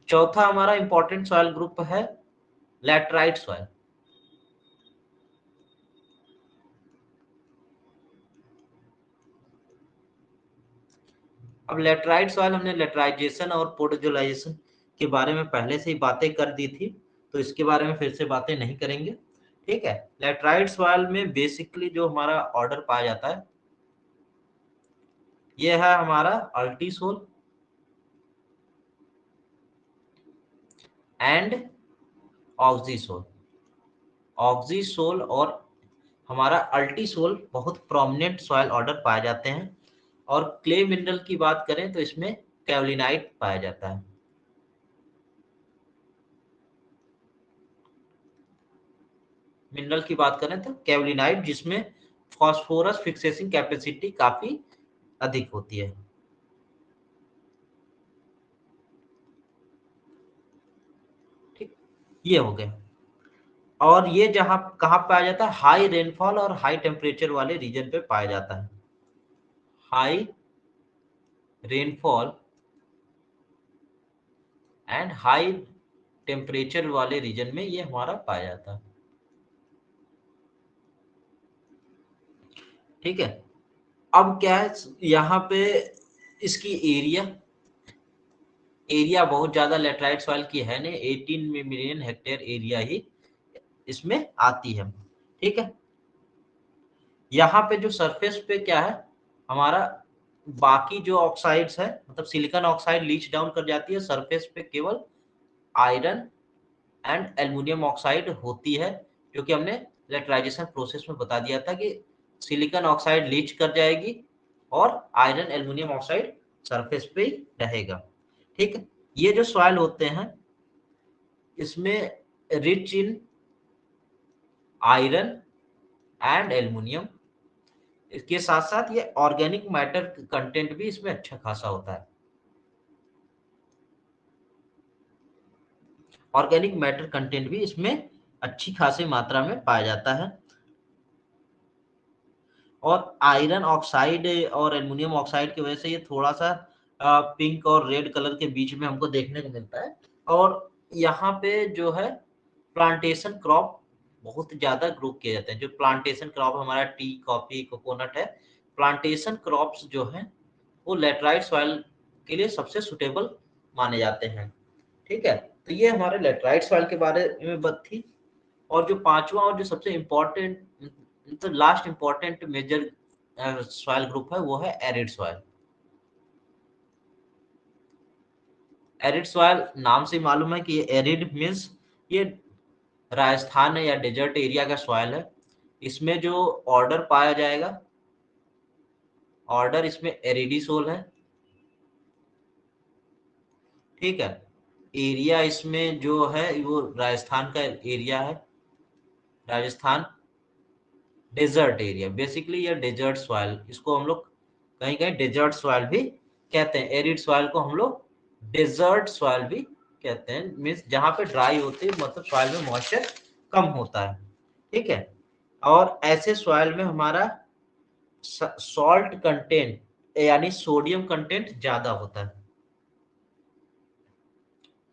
चौथा हमारा इंपॉर्टेंट सॉइल ग्रुप है लैटराइट सॉइल। अब लेटराइट सॉइल, हमने लेटराइजेशन और पोडोजोलाइजेशन के बारे में पहले से ही बातें कर दी थी, तो इसके बारे में फिर से बातें नहीं करेंगे। ठीक है, लेटराइट सॉइल में बेसिकली जो हमारा ऑर्डर पाया जाता है ये है हमारा अल्टीसोल, एंड ऑक्सीसोल। ऑक्सीसोल और हमारा अल्टीसोल बहुत प्रोमिनेंट सॉइल ऑर्डर पाए जाते हैं। और क्ले मिनरल की बात करें तो इसमें कैवलिनाइट पाया जाता है। मिनरल की बात करें तो कैवलिनाइट, जिसमें फास्फोरस फिक्सेसिंग कैपेसिटी काफी अधिक होती है। ठीक, ये हो गया। और ये जहां कहाँ पाया जाता है, हाई रेनफॉल और हाई टेम्परेचर वाले रीजन पे पाया जाता है। High rainfall and high temperature वाले रीजन में ये हमारा पाया जाता है। ठीक है। अब क्या है यहाँ पे, इसकी एरिया बहुत ज्यादा लेटराइट सॉइल की है नहीं, 18 मिलियन हेक्टेयर एरिया ही इसमें आती है। ठीक है। यहाँ पे जो सरफेस पे क्या है हमारा, बाकी जो ऑक्साइड्स है, मतलब सिलिकॉन ऑक्साइड लीच डाउन कर जाती है, सरफेस पे केवल आयरन एंड एल्युमिनियम ऑक्साइड होती है, जो कि हमने लेटराइजेशन प्रोसेस में बता दिया था कि सिलिकॉन ऑक्साइड लीच कर जाएगी और आयरन एल्युमिनियम ऑक्साइड सरफेस पे ही रहेगा। ठीक है। ये जो सॉइल होते हैं इसमें rich in iron and aluminium, इसके साथ साथ ये ऑर्गेनिक मैटर कंटेंट भी इसमें अच्छा खासा होता है। ऑर्गेनिक मैटर कंटेंट भी इसमें अच्छी खासी मात्रा में पाया जाता है। और आयरन ऑक्साइड और एल्युमिनियम ऑक्साइड की वजह से ये थोड़ा सा पिंक और रेड कलर के बीच में हमको देखने को मिलता है। और यहाँ पे जो है प्लांटेशन क्रॉप बहुत ज्यादा ग्रो किए जाते हैं। जो प्लांटेशन क्रॉप हमारा टी, कॉफी, कोकोनट है, प्लांटेशन क्रॉप्स जो है वो लेटराइट सॉइल के लिए सबसे सुटेबल माने जाते हैं। ठीक है। तो ये हमारे लेटराइट सॉइल के बारे में बात थी। और जो पांचवा और जो सबसे इम्पोर्टेंट, तो last important major soil group है वो है एरिड सॉइल। एरिड सॉइल नाम से मालूम है कि ये एरिड मीन्स ये राजस्थान या डेजर्ट एरिया का सॉइल है। इसमें जो ऑर्डर पाया जाएगा, ऑर्डर इसमें एरिडीसोल है। ठीक है। एरिया इसमें जो है वो राजस्थान का एरिया है, राजस्थान डेजर्ट एरिया। बेसिकली ये डेजर्ट सॉइल, इसको हम लोग कहीं कहीं डेजर्ट सॉइल भी कहते हैं। एरिड सॉइल को हम लोग डेजर्ट सॉइल भी कहते हैं, मीन्स जहां पे ड्राई होती है, मतलब सॉइल में मॉइस्चर कम होता है। ठीक है। और ऐसे सॉइल में हमारा सॉल्ट कंटेंट यानी सोडियम कंटेंट ज्यादा होता है।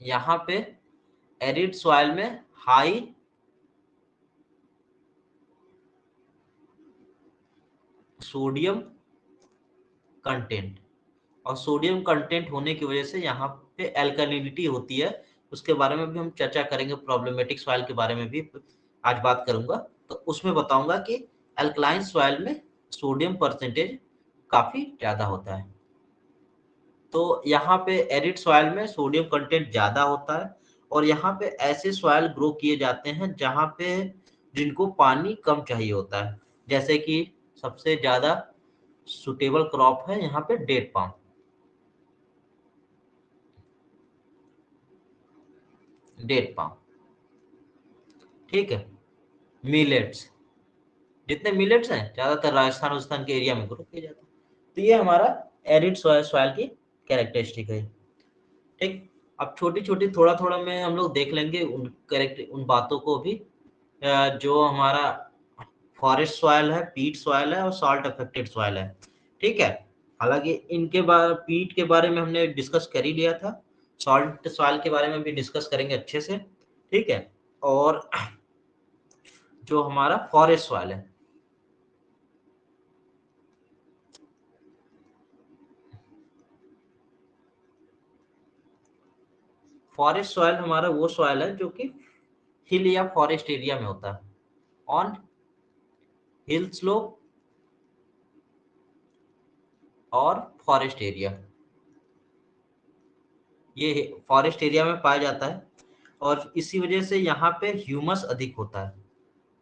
यहाँ पे एरिड सॉइल में हाई सोडियम कंटेंट, और सोडियम कंटेंट होने की वजह से यहाँ पे एल्कलिनिटी होती है। उसके बारे में भी हम चर्चा करेंगे, प्रॉब्लमेटिक सॉइल के बारे में भी आज बात करूंगा। तो उसमें बताऊंगा कि अल्कलाइन सॉइल में सोडियम परसेंटेज काफी ज्यादा होता है। तो यहाँ पे एरिड सॉइल में सोडियम कंटेंट ज्यादा होता है। और यहाँ पे ऐसे सॉइल ग्रो किए जाते हैं जहाँ पे जिनको पानी कम चाहिए होता है। जैसे कि सबसे ज्यादा सुटेबल क्रॉप है यहाँ पे डेट पाम। Date palm. ठीक है। मिलेट्स, जितने मिलेट्स हैं ज्यादातर राजस्थान राजस्थान के एरिया में ग्रो किए जाते हैं। तो ये हमारा एरिड सॉइल की कैरेक्टरिस्टिक है। ठीक। अब छोटी छोटी थोड़ा थोड़ा में हम लोग देख लेंगे उन बातों को भी, जो हमारा फॉरेस्ट सॉइल है, पीट सॉइल है और सॉल्ट अफेक्टेड सॉइल है। ठीक है। हालांकि इनके बारे, पीट के बारे में हमने डिस्कस कर ही लिया था, सॉल्ट सॉइल के बारे में भी डिस्कस करेंगे अच्छे से। ठीक है। और जो हमारा फॉरेस्ट सॉइल है, फॉरेस्ट सॉइल हमारा वो सॉइल है जो कि हिल या फॉरेस्ट एरिया में होता है, ऑन हिल स्लोप और फॉरेस्ट एरिया, ये फॉरेस्ट एरिया में पाया जाता है। और इसी वजह से यहाँ पे ह्यूमस अधिक होता है।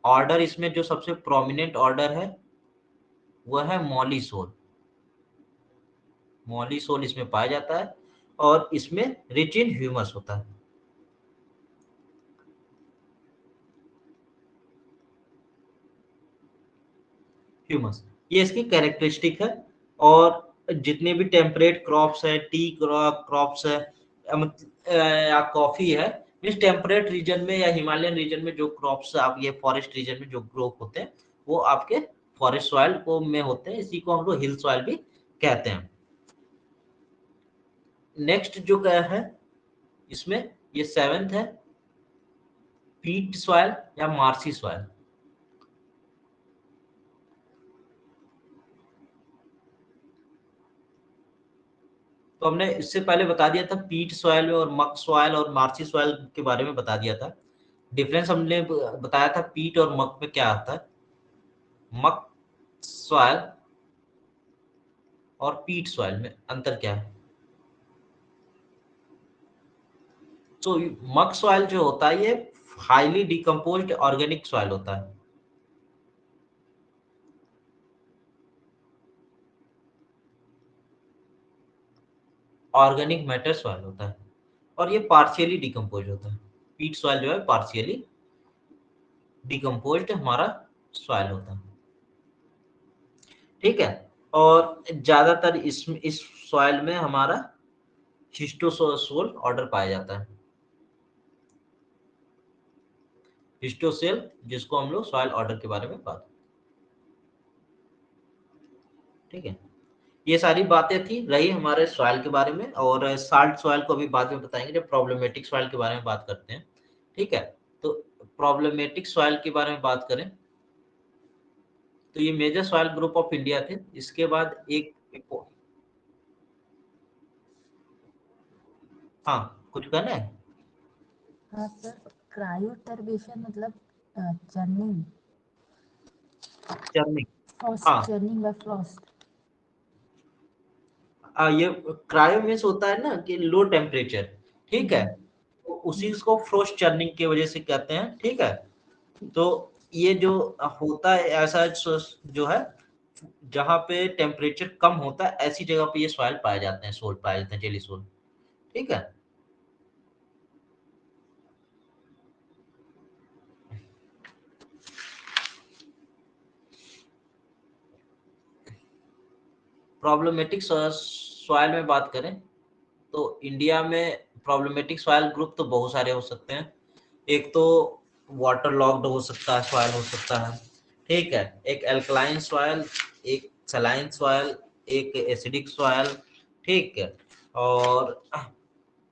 ऑर्डर इसमें जो सबसे प्रोमिनेंट ऑर्डर है वह है मॉलीसोल। मॉलीसोल इसमें पाया जाता है और इसमें रिच इन ह्यूमस होता है। ह्यूमस ये इसकी कैरेक्टरिस्टिक है। और जितने भी टेम्परेट क्रॉप्स है, टी क्रॉप्स है, या कॉफी है, इस टेम्परेट रीजन में या हिमालयन रीजन में जो क्रॉप्स आप ये फॉरेस्ट रीजन में जो ग्रो होते हैं वो आपके फॉरेस्ट सॉइल को में होते हैं। इसी को हम लोग हिल सॉइल भी कहते हैं। नेक्स्ट जो क्या है इसमें, ये सेवेंथ है पीट सॉइल या मार्सी सॉइल। तो हमने इससे पहले बता दिया था पीट सॉइल और मक सॉइल और मार्सी सॉइल के बारे में बता दिया था। डिफरेंस हमने बताया था पीट और मक में क्या आता है। मक सॉइल और पीट सॉइल में अंतर क्या है। तो मक सॉइल जो होता है ये हाईली डिकम्पोज्ड ऑर्गेनिक सॉइल होता है। ऑर्गेनिक मैटर सॉइल होता है और ये पार्शियली डिकम्पोज होता है। पीट सॉइल जो है पार्शियली डिकम्पोज्ड हमारा सॉइल होता है। ठीक है। और ज्यादातर इस सॉइल में हमारा हिस्टोसोल ऑर्डर पाया जाता है। हिस्टोसेल जिसको हम लोग सॉइल ऑर्डर के बारे में बात। ठीक है। ये सारी बातें थी रही हमारे सॉइल के बारे में। और साल्ट सॉइल को अभी बाद में बताएंगे जब प्रॉब्लमेटिक सॉइल के बारे में बात करते हैं। ठीक है। तो प्रॉब्लमेटिक सॉइल के बारे में बात करें तो ये major soil group of India थे। इसके बाद एक हाँ कुछ कहना है। हाँ सर, क्रायोटर्बेशन मतलब चर्निंग, चर्निंग। फ्रॉस्ट, हाँ चर्निंग बाय फ्रॉस्ट। ये क्रायो मीन्स होता है ना कि लो टेम्परेचर। ठीक है। तो उसी को फ्रोस्ट चर्निंग की वजह से कहते हैं। ठीक है। तो ये जो होता है ऐसा जो है जहाँ पे टेम्परेचर कम होता है ऐसी जगह पे ये सॉइल पाए जाते हैं, सोल पाए जाते हैं, जेली सोल। ठीक है। प्रॉब्लमेटिक सॉइल में बात करें तो इंडिया में प्रॉब्लमेटिक सॉइल ग्रुप तो बहुत सारे हो सकते हैं। एक तो वाटर लॉक्ड हो सकता है, सॉइल हो सकता है। ठीक है। एक एल्कलाइन सॉइल, एक सलाइन सॉइल, एक एसिडिक सॉइल। ठीक है। और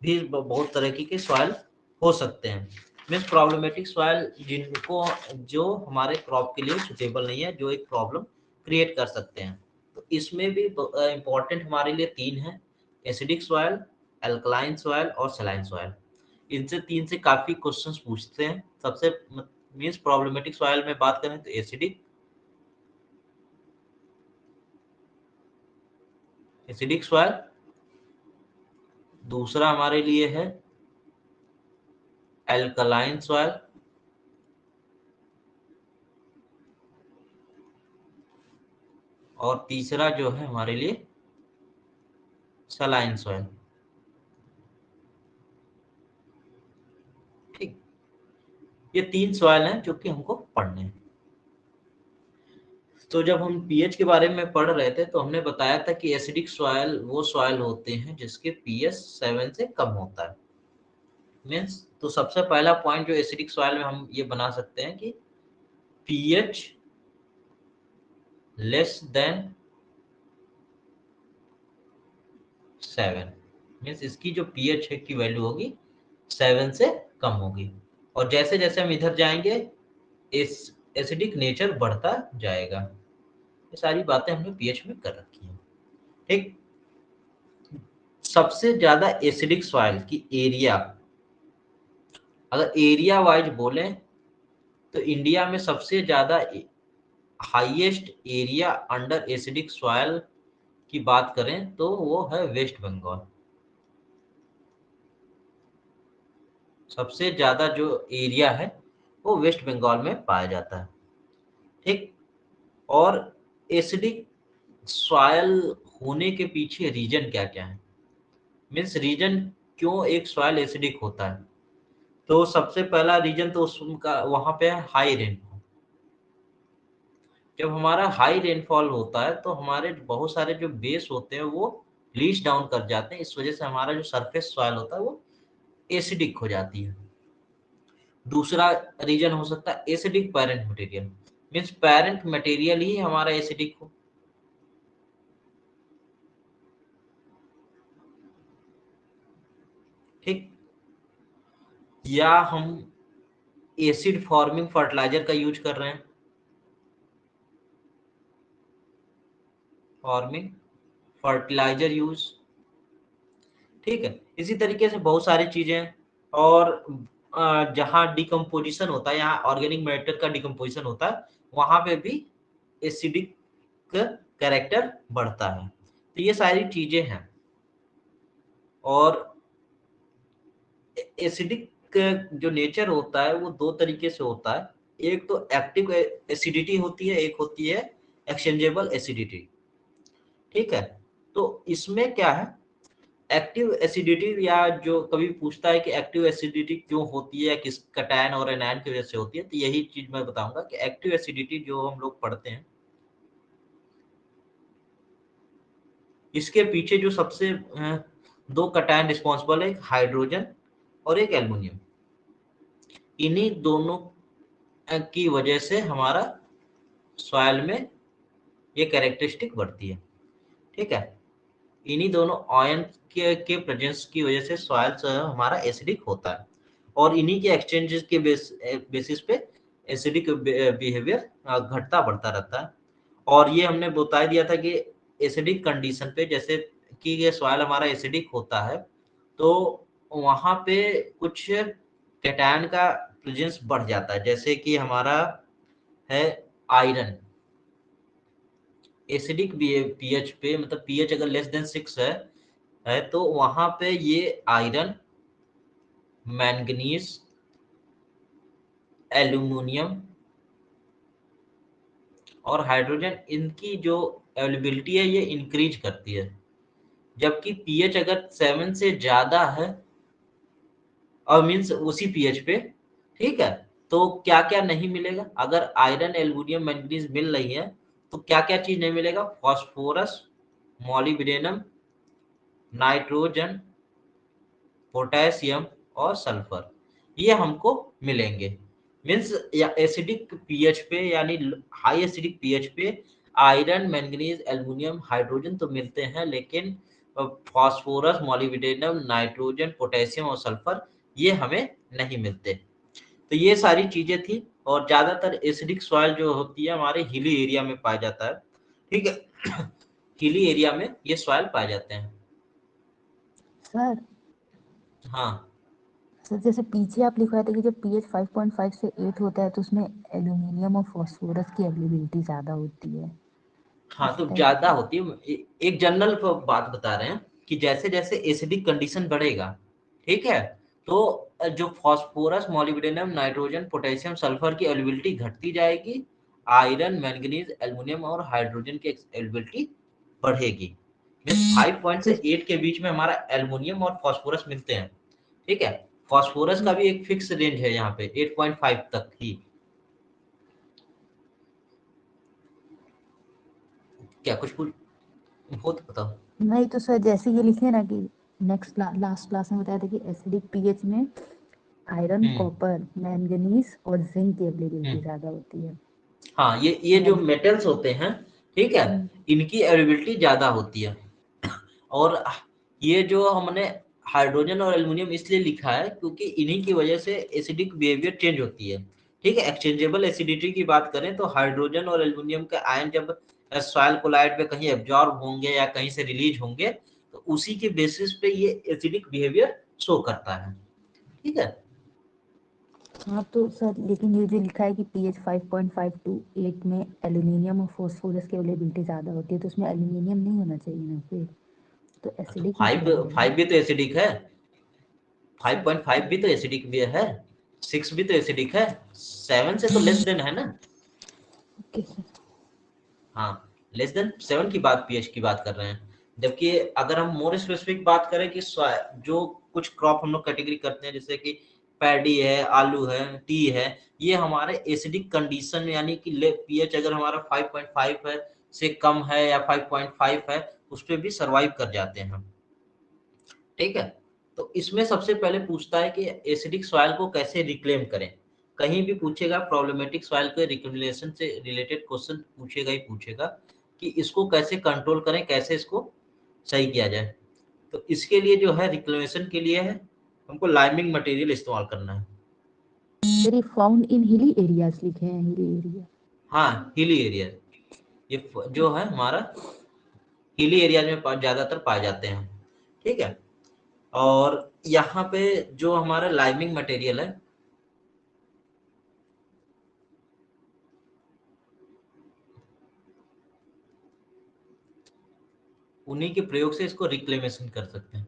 भी बहुत तरह के सॉइल हो सकते हैं। मीन्स प्रॉब्लमेटिक सॉइल जिनको जो हमारे क्रॉप के लिए सुटेबल नहीं है, जो एक प्रॉब्लम क्रिएट कर सकते हैं। तो इसमें भी इम्पोर्टेंट हमारे लिए तीन है, एसिडिक सॉइल, अल्कलाइन सॉइल और सलाइन सॉइल। इनसे तीन से काफी क्वेश्चंस पूछते हैं। सबसे मीन्स प्रॉब्लमेटिक सॉइल में बात करें तो एसिडिक, एसिडिक सॉइल। दूसरा हमारे लिए है अल्कलाइन सॉइल। और तीसरा जो है हमारे लिए सलाइन सॉइल। ठीक। ये तीन सवाल हैं जो कि हमको पढ़ने हैं। तो जब हम पीएच के बारे में पढ़ रहे थे तो हमने बताया था कि एसिडिक सॉइल वो सॉइल होते हैं जिसके पीएच 7 से कम होता है। मीन्स तो सबसे पहला पॉइंट जो एसिडिक सॉइल में हम ये बना सकते हैं कि पीएच लेस देन 7। मीन्स इसकी जो पीएच है की वैल्यू होगी 7 से कम होगी। और जैसे जैसे हम इधर जाएंगे इस एसिडिक नेचर बढ़ता जाएगा। ये सारी बातें हमने पीएच में कर रखी हैं। ठीक। सबसे ज्यादा एसिडिक सॉइल की एरिया, अगर एरिया वाइज बोलें तो इंडिया में सबसे ज्यादा highest area under acidic soil की बात करें तो वो है वेस्ट बंगाल। सबसे ज्यादा जो एरिया है वो वेस्ट बंगाल में पाया जाता है। ठीक। और एसिडिक सॉयल होने के पीछे रीजन क्या क्या है, मीन्स रीजन क्यों एक सॉयल एसिडिक होता है। तो सबसे पहला रीजन तो उसका वहां पे है हाई रेनफॉल। जब हमारा हाई रेनफॉल होता है तो हमारे बहुत सारे जो बेस होते हैं वो लीच डाउन कर जाते हैं, इस वजह से हमारा जो सरफेस सॉइल होता है वो एसिडिक हो जाती है। दूसरा रीजन हो सकता है acidic parent material, means parent material ही हमारा एसिडिक हो। ठीक। या हम एसिड फॉर्मिंग फर्टिलाइजर का यूज कर रहे हैं, फॉर्मिंग फर्टिलाइजर यूज। ठीक है। इसी तरीके से बहुत सारी चीजें हैं। और जहाँ डिकम्पोजिशन होता है, यहाँ ऑर्गेनिक मैटर का डिकम्पोजिशन होता है, वहां पे भी एसिडिक कैरेक्टर बढ़ता है। तो ये सारी चीजें हैं। और एसिडिक जो नेचर होता है वो दो तरीके से होता है। एक तो एक्टिव एसिडिटी होती है, एक होती है एक्सचेंजेबल एसिडिटी। ठीक है। तो इसमें क्या है, एक्टिव एसिडिटी, या जो कभी पूछता है कि एक्टिव एसिडिटी क्यों होती है या किस कटायन और एनायन की वजह से होती है, तो यही चीज मैं बताऊंगा कि एक्टिव एसिडिटी जो हम लोग पढ़ते हैं, इसके पीछे जो सबसे दो कटायन रिस्पॉन्सिबल है, एक हाइड्रोजन और एक एल्युमिनियम। इन्हीं दोनों की वजह से हमारा सॉइल में ये कैरेक्टरिस्टिक बढ़ती है। ठीक है। इन्हीं दोनों आयन के प्रेजेंस की वजह से सॉइल हमारा एसिडिक होता है। और इन्हीं के एक्सचेंजेस के बेसिस पे एसिडिक बिहेवियर घटता बढ़ता रहता है। और ये हमने बता दिया था कि एसिडिक कंडीशन पे, जैसे कि ये सॉइल हमारा एसिडिक होता है तो वहां पे कुछ कैटायन का प्रेजेंस बढ़ जाता है, जैसे कि हमारा है आयरन। एसिडिक पीएच पे, मतलब पीएच अगर लेस देन 6 है तो वहां पे ये आयरन, मैंगनीज, एल्यूमिनियम और हाइड्रोजन, इनकी जो अवेलेबिलिटी है ये इंक्रीज करती है। जबकि पीएच अगर 7 से ज्यादा है, और मीन्स उसी पीएच पे, ठीक है, तो क्या क्या नहीं मिलेगा। अगर आयरन, एल्यूमिनियम, मैंगनीज मिल रही है तो क्या क्या चीज नहीं मिलेगा, फास्फोरस, मॉलिब्डेनम, नाइट्रोजन, पोटेशियम और सल्फर, ये हमको मिलेंगे। मीन्स या एसिडिक पीएच पे, यानी हाई एसिडिक पीएच पे आयरन, मैंगनीज, एल्युमिनियम, हाइड्रोजन तो मिलते हैं, लेकिन फास्फोरस, मॉलिब्डेनम, नाइट्रोजन, पोटेशियम और सल्फर ये हमें नहीं मिलते। तो ये सारी चीजें थी। और ज्यादातर एसिडिक सॉइल जो होती है हमारे हिली एरिया में पाया जाता है। ठीक है। हिली एरिया में ये सॉइल पाए जाते हैं। सर हाँ। सर जैसे पीछे आप लिखवाए थे कि जब पीएच 5.5 से 8 होता है तो उसमें एल्यूमिनियम और फास्फोरस की अवेलेबिलिटी ज़्यादा होती है, हाँ, इस तो टाइप ज्यादा का। होती है। एक जनरल बात बता रहे हैं कि जैसे जैसे एसिडिक कंडीशन बढ़ेगा, ठीक है, तो जो phosphorus, molybdenum, nitrogen, potassium, sulphur की अवेलेबिलिटी घटती जाएगी। आयरन, मैंगनीज, एल्युमिनियम और हाइड्रोजन की अवेलेबिलिटी बढ़ेगी। मीन्स 5 तो से 8 के बीच में हमारा एल्युमिनियम और फास्फोरस मिलते हैं। ठीक है। फास्फोरस का भी एक फिक्स रेंज है यहाँ पे 8.5 तक ही। क्या कुछ कुछ हो तो बताओ। नहीं तो सर जैसे ये लिखे ना कि नेक्स्ट लास्ट क्लास में बताया था कि एसिडिक पीएच में आयरन, हम्म। कॉपर, मैंगनीज और जिंक की अवेलेबिलिटी हम्म। ज़्यादा होती है। हाँ, ये जो मेटल्स होते हैं, ठीक है, हम्म, इनकी अवेलेबिलिटी ज्यादा होती है। और ये जो हमने हाइड्रोजन और एल्युमिनियम इसलिए लिखा है क्योंकि इन्हीं की वजह से एसिडिक बिहेवियर चेंज होती है। ठीक है। एक्सचेंजेबल एसिडिटी की बात करें तो हाइड्रोजन और एल्युमिनियम के आयन जब सॉइल कोलाइड पे कहीं एब्जॉर्ब होंगे या कहीं से रिलीज होंगे तो उसी के बेसिस पे ये एसिडिक बिहेवियर शो करता है। ठीक है। हाँ तो सर लेकिन ये जो लिखा है कि पीएच 5.5 टू 8 में एल्यूमिनियम और फास्फोरस की अवेलेबिलिटी ज़्यादा होती है तो उसमें एल्यूमिनियम नहीं होना चाहिए ना फिर, तो तो एसिडिक ही फाइव कहलाएगा। फाइव भी तो एसिडिक है। 5.5 भी तो एसिडिक भी है, 6 भी तो एसिडिक है, 7 से तो लेस देन है ना। Okay sir. हाँ, लेस देन 7 की बात, पीएच की बात कर रहे हैं। जबकि अगर हम मोर स्पेसिफिक बात करें कि जो कुछ क्रॉप हम लोग कैटेगरी करते हैं, जैसे कि पैडी है, आलू है, टी है, ये हमारे एसिडिक कंडीशन में, यानी कि पीएच अगर हमारा 5.5 है से कम है या 5.5 है, उस पर भी सर्वाइव कर जाते हैं। ठीक है, तो इसमें सबसे पहले पूछता है कि एसिडिक सॉइल को कैसे रिक्लेम करें। कहीं भी पूछेगा प्रॉब्लमेटिक सॉइल के रिक्लेमेशन से रिलेटेड क्वेश्चन पूछेगा ही पूछेगा कि इसको कैसे कंट्रोल करें, कैसे इसको सही किया जाए। तो इसके लिए जो है रिक्लेमेशन के लिए है हमको लाइमिंग मटेरियल इस्तेमाल करना है। Very found in hilly areas लिखे हैं, हिली एरिया। हाँ, हिली एरिया, ये जो है हमारा हिली एरिया में ज्यादातर पाए जाते हैं। ठीक है, और यहाँ पे जो हमारा लाइमिंग मटेरियल है, उन्हीं के प्रयोग से इसको रिक्लेमेशन कर सकते हैं।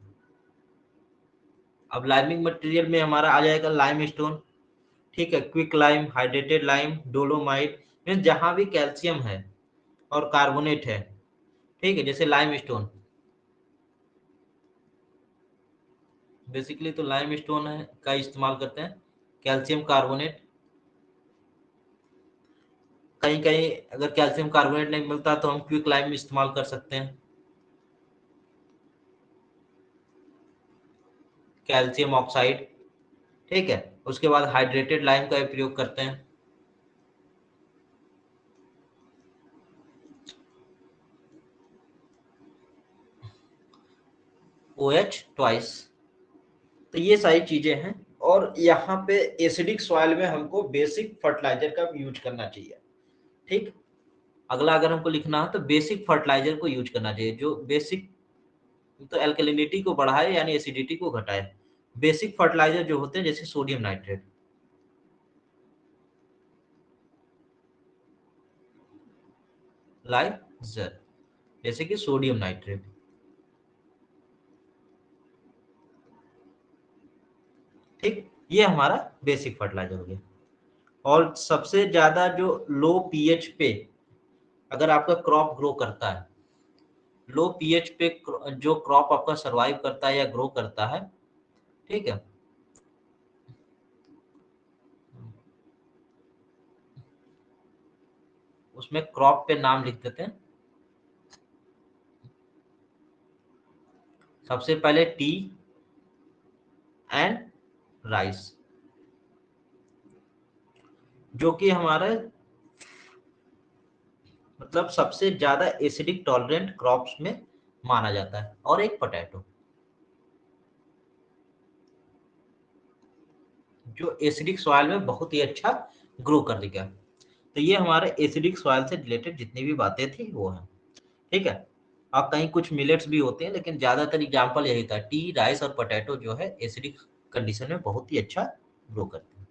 अब लाइमिंग मटेरियल में हमारा आ जाएगा लाइम स्टोन। ठीक है, quick lime, hydrated lime, dolomite, mean जहां भी कैल्शियम है और कार्बोनेट है। ठीक है, जैसे लाइम स्टोन, बेसिकली तो लाइम स्टोन है का इस्तेमाल करते हैं, कैल्शियम कार्बोनेट। कहीं कहीं अगर कैल्शियम कार्बोनेट नहीं मिलता तो हम क्विक लाइम इस्तेमाल कर सकते हैं, कैल्शियम ऑक्साइड। ठीक है, उसके बाद हाइड्रेटेड लाइम का प्रयोग करते हैं। OH twice. तो ये सारी चीजें हैं, और यहाँ पे एसिडिक सॉइल में हमको बेसिक फर्टिलाइजर का यूज करना चाहिए। ठीक, अगला अगर हमको लिखना है तो बेसिक फर्टिलाइजर को यूज करना चाहिए, जो बेसिक तो एल्कलिनिटी को बढ़ाए यानी एसिडिटी को घटाए। बेसिक फर्टिलाइजर जो होते हैं जैसे सोडियम नाइट्रेट, लाइजर, जैसे कि सोडियम नाइट्रेट। ठीक, ये हमारा बेसिक फर्टिलाइजर हो गया। और सबसे ज्यादा जो लो पीएच पे अगर आपका क्रॉप ग्रो करता है, लो पीएच पे जो क्रॉप आपका सरवाइव करता है या ग्रो करता है, ठीक है, उसमें क्रॉप पे नाम लिख देते हैं। सबसे पहले टी एंड राइस, जो कि हमारा मतलब सबसे ज्यादा एसिडिक टॉलरेंट क्रॉप्स में माना जाता है, और एक पोटैटो जो एसिडिक सॉइल में बहुत ही अच्छा ग्रो कर देगा। तो ये हमारे एसिडिक सॉइल से रिलेटेड जितनी भी बातें थी वो है। ठीक है, और कहीं कुछ मिलेट्स भी होते हैं, लेकिन ज्यादातर एग्जाम्पल यही था, टी, राइस और पोटैटो जो है एसिडिक कंडीशन में बहुत ही अच्छा ग्रो करते हैं।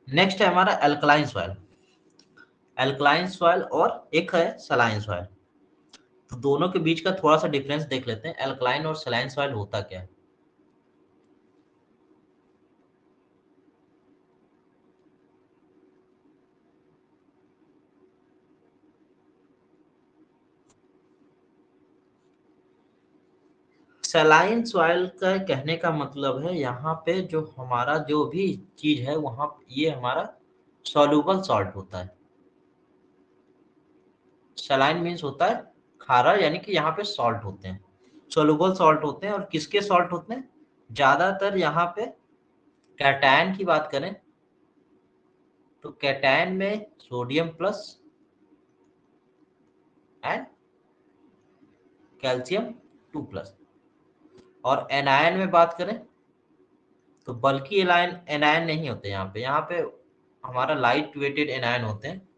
नेक्स्ट है हमारा एल्कलाइन सॉइल। एल्कलाइन सॉइल और एक है सलाइन सॉइल। तो दोनों के बीच का थोड़ा सा डिफरेंस देख लेते हैं, एल्कलाइन और सलाइन सॉइल होता क्या है। सलाइन सॉइल का कहने का मतलब है यहाँ पे जो हमारा जो भी चीज है वहां ये हमारा सॉल्युबल सॉल्ट होता है। सलाइन मीन्स होता है खारा, यानी कि यहाँ पे सॉल्ट होते हैं, सोलुबल सॉल्ट होते हैं। और किसके सॉल्ट होते हैं, ज्यादातर यहाँ पे कैटायन की बात करें तो कैटायन में सोडियम प्लस एंड कैल्शियम 2+। और एनायन में बात करें तो बल्कि एनायन एनायन नहीं होते यहाँ पे हमारा लाइट वेटेड एनायन होते हैं,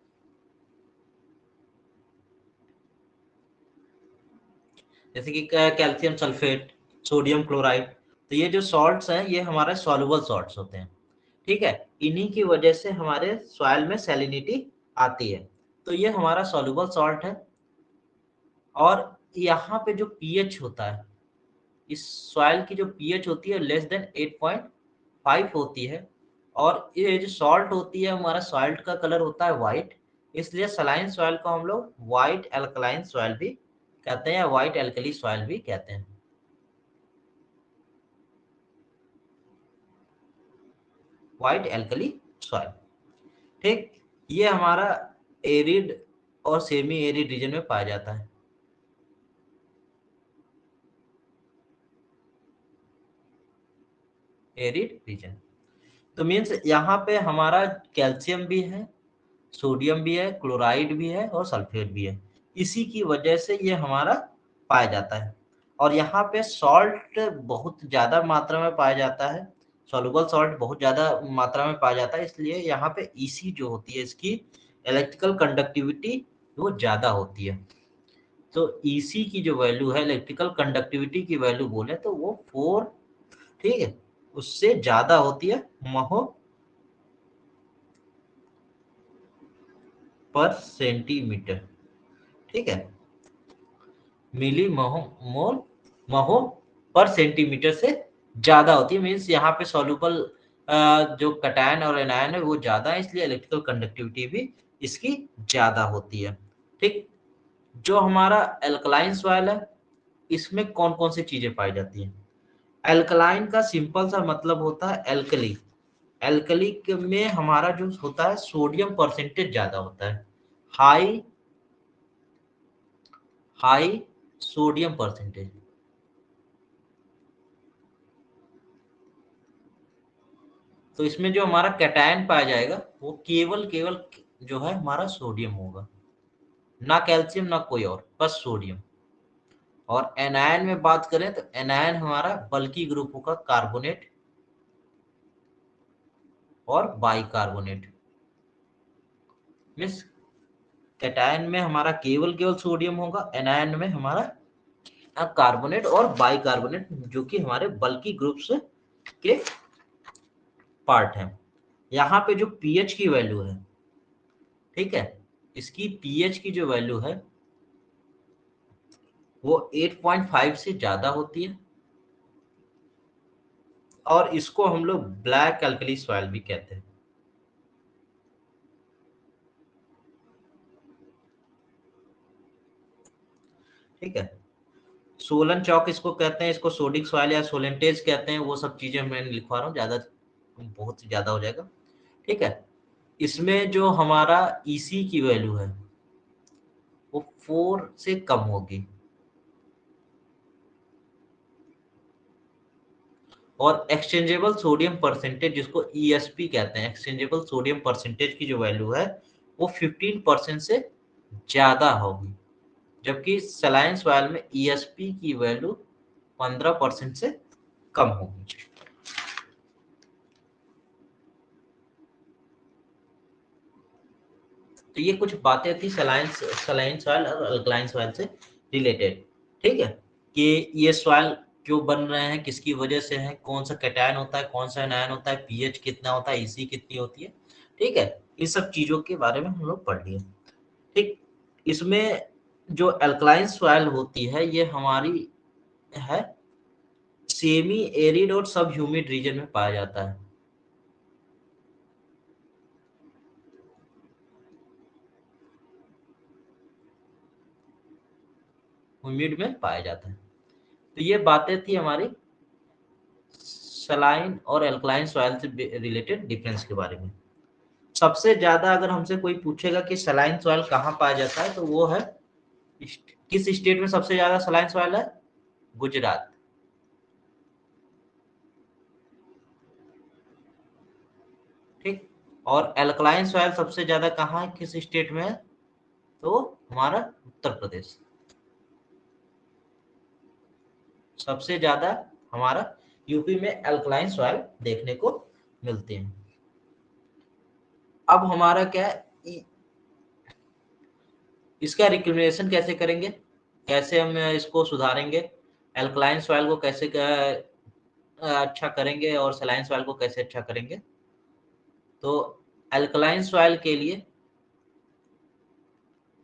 जैसे कि कैल्शियम सल्फेट, सोडियम क्लोराइड। तो ये जो सॉल्ट्स हैं ये हमारे सॉल्युबल सॉल्ट्स होते हैं। ठीक है, इन्हीं की वजह से हमारे सॉइल में सैलिनिटी आती है। तो ये हमारा सॉल्युबल सॉल्ट है। और यहाँ पे जो पीएच होता है इस सॉइल की जो पीएच होती है लेस देन 8.5 होती है, और ये जो सॉल्ट होती है हमारा सॉल्ट का कलर होता है वाइट, इसलिए सलाइन सॉइल को हम लोग वाइट एल्कलाइन सॉइल भी कहते हैं या वाइट एल्कली सॉइल भी कहते हैं। वाइट एल्कली सॉइल, ठीक। ये हमारा एरिड और सेमी एरिड रीजन में पाया जाता है। एरिड रीजन तो मीन्स यहाँ पे हमारा कैल्शियम भी है, सोडियम भी है, क्लोराइड भी है और सल्फेट भी है। इसी की वजह से ये हमारा पाया जाता है। और यहाँ पे सॉल्ट बहुत ज़्यादा मात्रा में पाया जाता है, सॉल्युबल सॉल्ट बहुत ज़्यादा मात्रा में पाया जाता है, इसलिए यहाँ पे ईसी जो होती है इसकी इलेक्ट्रिकल कंडक्टिविटी वो ज़्यादा होती है। तो ईसी की जो वैल्यू है, इलेक्ट्रिकल कंडक्टिविटी की वैल्यू बोले तो वो 4, ठीक है, उससे ज़्यादा होती है महो पर सेंटीमीटर, ठीक है, मिली मोल महो पर सेंटीमीटर से ज्यादा होती है। मीन्स यहाँ पे सॉल्युबल जो कटायन और एनायन है वो ज्यादा है, इसलिए इलेक्ट्रिकल कंडक्टिविटी भी इसकी ज्यादा होती है, ठीक। जो हमारा एल्कलाइन सॉइल है इसमें कौन कौन सी चीजें पाई जाती हैं? एल्कलाइन का सिंपल सा मतलब होता है एल्कली। एल्कली में हमारा जो होता है सोडियम परसेंटेज ज्यादा होता है, हाई हाई सोडियम परसेंटेज। तो इसमें जो हमारा कैटायन पाया जाएगा वो केवल केवल जो है हमारा सोडियम होगा, ना कैल्शियम ना कोई और, बस सोडियम। और एनायन में बात करें तो एनायन हमारा बल्की ग्रुप होगा, कार्बोनेट और बाइकार्बोनेट। मीन्स कैटायन में हमारा केवल केवल सोडियम होगा, एनायन में हमारा कार्बोनेट और बाइकार्बोनेट जो कि हमारे बल्की ग्रुप्स के पार्ट हैं। यहाँ पे जो पीएच की वैल्यू है, ठीक है, इसकी पीएच की जो वैल्यू है वो 8.5 से ज्यादा होती है, और इसको हम लोग ब्लैक अल्कली सॉइल भी कहते हैं, ठीक है। सोलन चौक इसको कहते हैं, इसको सोडिक सॉइल या सोलेंटेज कहते हैं, वो सब चीजें मैं लिखवा रहा हूँ, ज्यादा बहुत ज्यादा हो जाएगा, ठीक है। इसमें जो हमारा ईसी की वैल्यू है वो 4 से कम होगी, और एक्सचेंजेबल सोडियम परसेंटेज जिसको ईएसपी कहते हैं, एक्सचेंजेबल सोडियम परसेंटेज की जो वैल्यू है वो 15% से ज्यादा होगी, जबकि सलाइन सॉइल में ईएसपी की वैल्यू 15% से कम होगी। तो ये कुछ बातें थी सलाइन सॉइल और अल्कलाइन सॉइल से रिलेटेड, ठीक है, कि ये सॉइल जो बन रहे हैं किसकी वजह से है, कौन सा कैटायन होता है, कौन सा एनायन होता है, पीएच कितना होता है, ईसी कितनी होती है, ठीक है। इन सब चीजों के बारे में हम लोग पढ़ लिए, ठीक। इसमें जो अल्कलाइन सॉइल होती है ये हमारी है सेमी एरिड और सब ह्यूमिड रीजन में पाया जाता है, ह्यूमिड में पाया जाता है। तो ये बातें थी हमारी सलाइन और एल्कलाइन सॉइल से रिलेटेड डिफरेंस के बारे में। सबसे ज्यादा अगर हमसे कोई पूछेगा कि सलाइन सॉइल कहाँ पाया जाता है तो वो है किस स्टेट में सबसे ज्यादा सलाइन सॉइल है? गुजरात, ठीक। और एल्कलाइन सॉइल सबसे ज्यादा कहाँ है, किस स्टेट में है? तो हमारा उत्तर प्रदेश सबसे ज्यादा हमारा यूपी में एल्कलाइन सॉइल देखने को मिलते हैं। अब हमारा क्या है इसका रिक्रिमिनेशन कैसे करेंगे, कैसे हम इसको सुधारेंगे, एल्कलाइन सॉइल को कैसे अच्छा करेंगे और सलाइन सॉइल को कैसे अच्छा करेंगे। तो एल्कलाइन सॉइल के लिए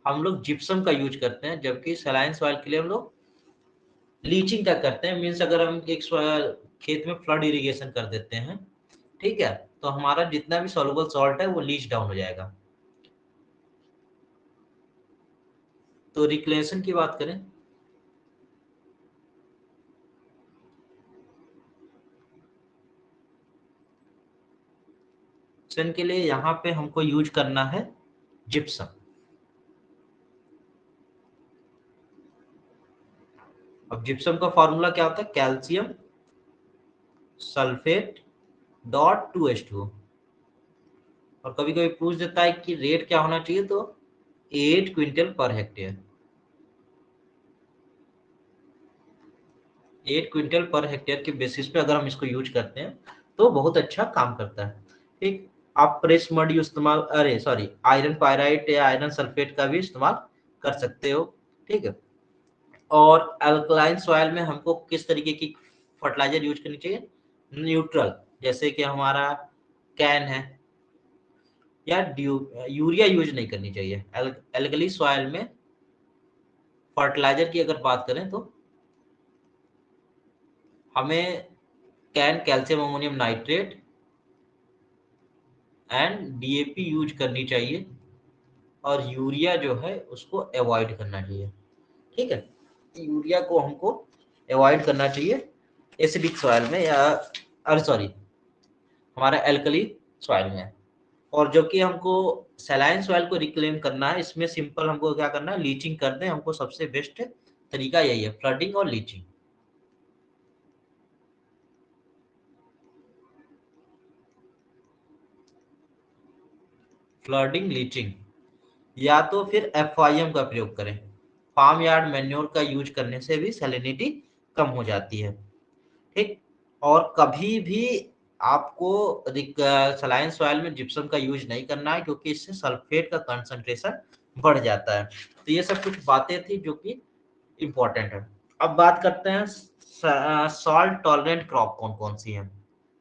हम लोग जिप्सम का यूज करते हैं, जबकि सलाइन सॉइल के लिए हम लोग लीचिंग क्या करते हैं, मीन्स अगर हम एक खेत में फ्लड इरिगेशन कर देते हैं, ठीक है, तो हमारा जितना भी सॉल्युबल सॉल्ट है वो लीच डाउन हो जाएगा। तो रिक्लेशन की बात करें, सन के लिए यहाँ पे हमको यूज करना है जिप्सम। अब जिप्सम का फॉर्मूला क्या होता है, कैल्शियम सल्फेट डॉट 2H2O। और कभी कभी पूछ देता है कि रेट क्या होना चाहिए, तो 8 quintal per hectare. 8 quintal per hectare के बेसिस पे अगर हम इसको यूज करते हैं तो बहुत अच्छा काम करता है। ठीक, आप प्रेस मड इस्तेमाल, अरे सॉरी, आयरन पायराइट या आयरन सल्फेट का भी इस्तेमाल कर सकते हो। ठीक है, और अल्कलाइन सॉइल में हमको किस तरीके की फर्टिलाइजर यूज करनी चाहिए, न्यूट्रल, जैसे कि हमारा कैन है, या यूरिया यूज नहीं करनी चाहिए। एल्कली सॉइल में फर्टिलाइजर की अगर बात करें तो हमें can calcium ammonium nitrate and DAP use करनी चाहिए, और यूरिया जो है उसको अवॉइड करना चाहिए। ठीक है, यूरिया को हमको अवॉइड करना चाहिए एसिडिक सॉइल में, या अरे सॉरी, हमारा एल्कली सॉइल में। और जो कि हमको सैलाइन सॉइल को रिक्लेम करना है, इसमें सिंपल हमको क्या करना है, लीचिंग कर दें, हमको सबसे बेस्ट तरीका यही है, फ्लडिंग और लीचिंग। फ्लडिंग लीचिंग, या तो फिर एफआईएम का प्रयोग करें। फार्म यार्ड मैन्योर का यूज करने से भी सैलिनिटी कम हो जाती है। ठीक, और कभी भी आपको सलाइन सॉइल में जिप्सम का यूज नहीं करना है, क्योंकि इससे सल्फेट का कंसंट्रेशन बढ़ जाता है। तो ये सब कुछ बातें थी जो कि इम्पोर्टेंट है। अब बात करते हैं सॉल्ट टॉलरेंट क्रॉप कौन कौन सी हैं।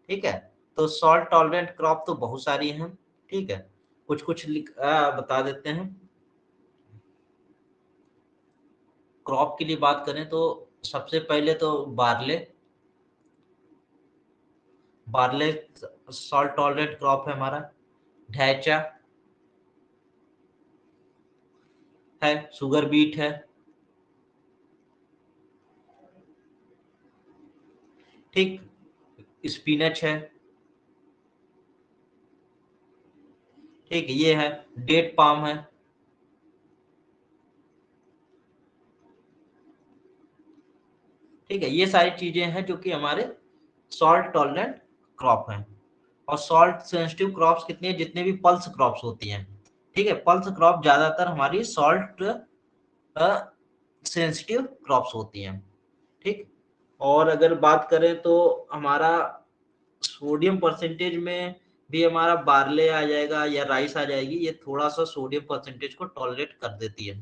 ठीक है, तो सॉल्ट टॉलरेंट क्रॉप तो बहुत सारी हैं। ठीक है, कुछ कुछ बता देते हैं। क्रॉप के लिए बात करें तो सबसे पहले तो barley. Barley salt tolerant crop है हमारा। ढैचा है, शुगर बीट है। ठीक, स्पिनच है। ठीक, ये है, डेट पाम है। ठीक है, ये सारी चीजें हैं जो कि हमारे सॉल्ट टॉलरेंट क्रॉप हैं। और सॉल्ट सेंसिटिव क्रॉप्स कितनी है, जितने भी पल्स क्रॉप्स होती हैं। ठीक है, पल्स क्रॉप ज्यादातर हमारी सॉल्ट सेंसिटिव क्रॉप्स होती हैं। ठीक, और अगर बात करें तो हमारा सोडियम परसेंटेज में भी हमारा बार्ले आ जाएगा या राइस आ जाएगी, ये थोड़ा सा सोडियम परसेंटेज को टॉलरेट कर देती है।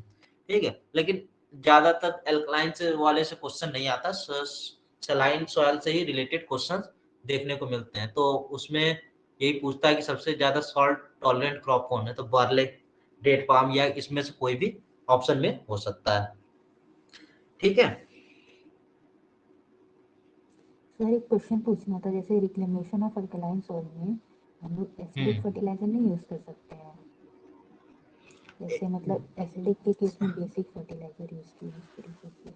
ठीक है, लेकिन ज्यादातर एल्कलाइन से वाले से क्वेश्चन नहीं आता, सलाइन सॉइल से ही रिलेटेड क्वेश्चन देखने को मिलते हैं। तो उसमें यही पूछता है कि सबसे ज्यादा सॉल्ट टॉलरेंट क्रॉप कौन है, तो बार्ले, डेट पाम, या इसमें से कोई भी ऑप्शन में हो सकता है। ठीक है, सर एक क्वेश्चन पूछना था, जैसे रिक्लेमेशन ऑफ अल्कलाइन सॉइल में हम लोग एसिडिक हम्म, फर्टिलाइजर नहीं यूज कर सकते हैं? जैसे मतलब एसिडिक के केस में बेसिक फर्टिलाइजर यूज किए इस तरीके से।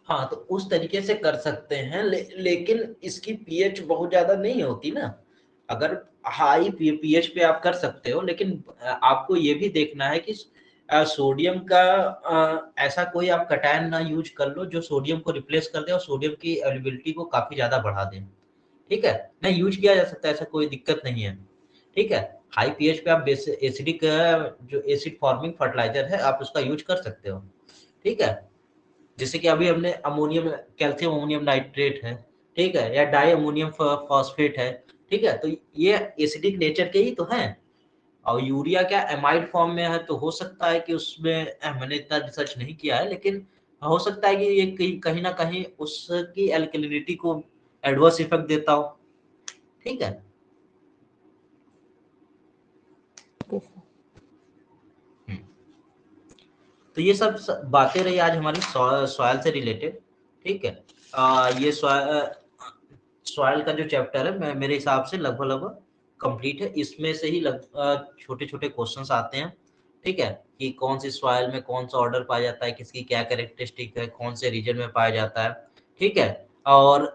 हाँ, तो उस तरीके से कर सकते हैं, लेकिन इसकी पीएच बहुत ज्यादा नहीं होती ना। अगर हाई पीएच पे आप कर सकते हो, लेकिन आपको ये भी देखना है कि सोडियम का ऐसा कोई आप कटायन ना यूज कर लो जो सोडियम को रिप्लेस कर दे और सोडियम की अवेलेबिलिटी को काफी ज्यादा बढ़ा दे। ठीक है, नहीं यूज किया जा सकता है, ऐसा कोई दिक्कत नहीं है। ठीक है, हाई पीएच पे आप एसिडिक जो एसिड फॉर्मिंग फर्टिलाइजर है आप उसका यूज कर सकते हो। ठीक है, जैसे कि अभी हमने अमोनियम, कैल्शियम अमोनियम नाइट्रेट है, ठीक है, या डाई अमोनियम फॉस्फेट है। ठीक है, तो ये एसिडिक नेचर के ही तो हैं। और यूरिया क्या एमाइड फॉर्म में है, तो हो सकता है कि उसमें मैंने इतना रिसर्च नहीं किया है, लेकिन हो सकता है कि ये कहीं कहीं ना कहीं उसकी एल्कलिनिटी को एडवर्स इफेक्ट देता हो। ठीक है, ओके सर। तो ये सब बातें रही आज हमारी सॉयल से रिलेटेड। ठीक है। ये सॉइल का जो चैप्टर है मेरे हिसाब से लगभग लगभग कंप्लीट है। इसमें से ही छोटे छोटे क्वेश्चंस आते हैं, ठीक है, कि कौन सी सॉइल में कौन सा ऑर्डर पाया जाता है, किसकी क्या कैरेक्टरिस्टिक है, कौन से रीजन में पाया जाता है, ठीक है। और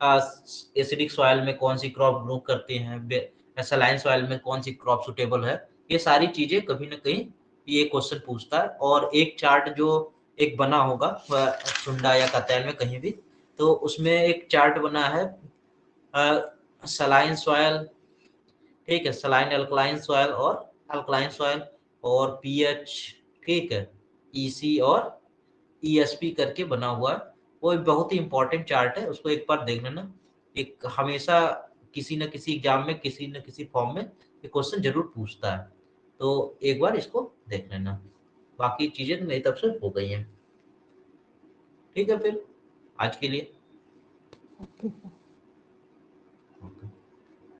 एसिडिक सॉइल में कौन सी क्रॉप ग्रो करती हैं, सलाइन सॉइल में कौन सी क्रॉप सुटेबल है, ये सारी चीजें कभी ना कहीं ये क्वेश्चन पूछता है। और एक चार्ट जो एक बना होगा सुंडा या कतैल में कहीं भी, तो उसमें एक चार्ट बना है सलाइन सॉयल, ठीक है, सलाइन अल्कलाइन सॉयल और अल्कलाइन सॉयल और पीएच, ठीक है, ईसी और ईएसपी करके बना हुआ है। वो एक बहुत ही इंपॉर्टेंट चार्ट है, उसको एक बार देख लेना। एक हमेशा किसी न किसी एग्जाम में किसी न किसी फॉर्म में ये क्वेश्चन जरूर पूछता है, तो एक बार इसको देख लेना। बाकी चीजें तो मेरी तरफ से हो गई हैं। ठीक है फिर आज के लिए। Okay sir.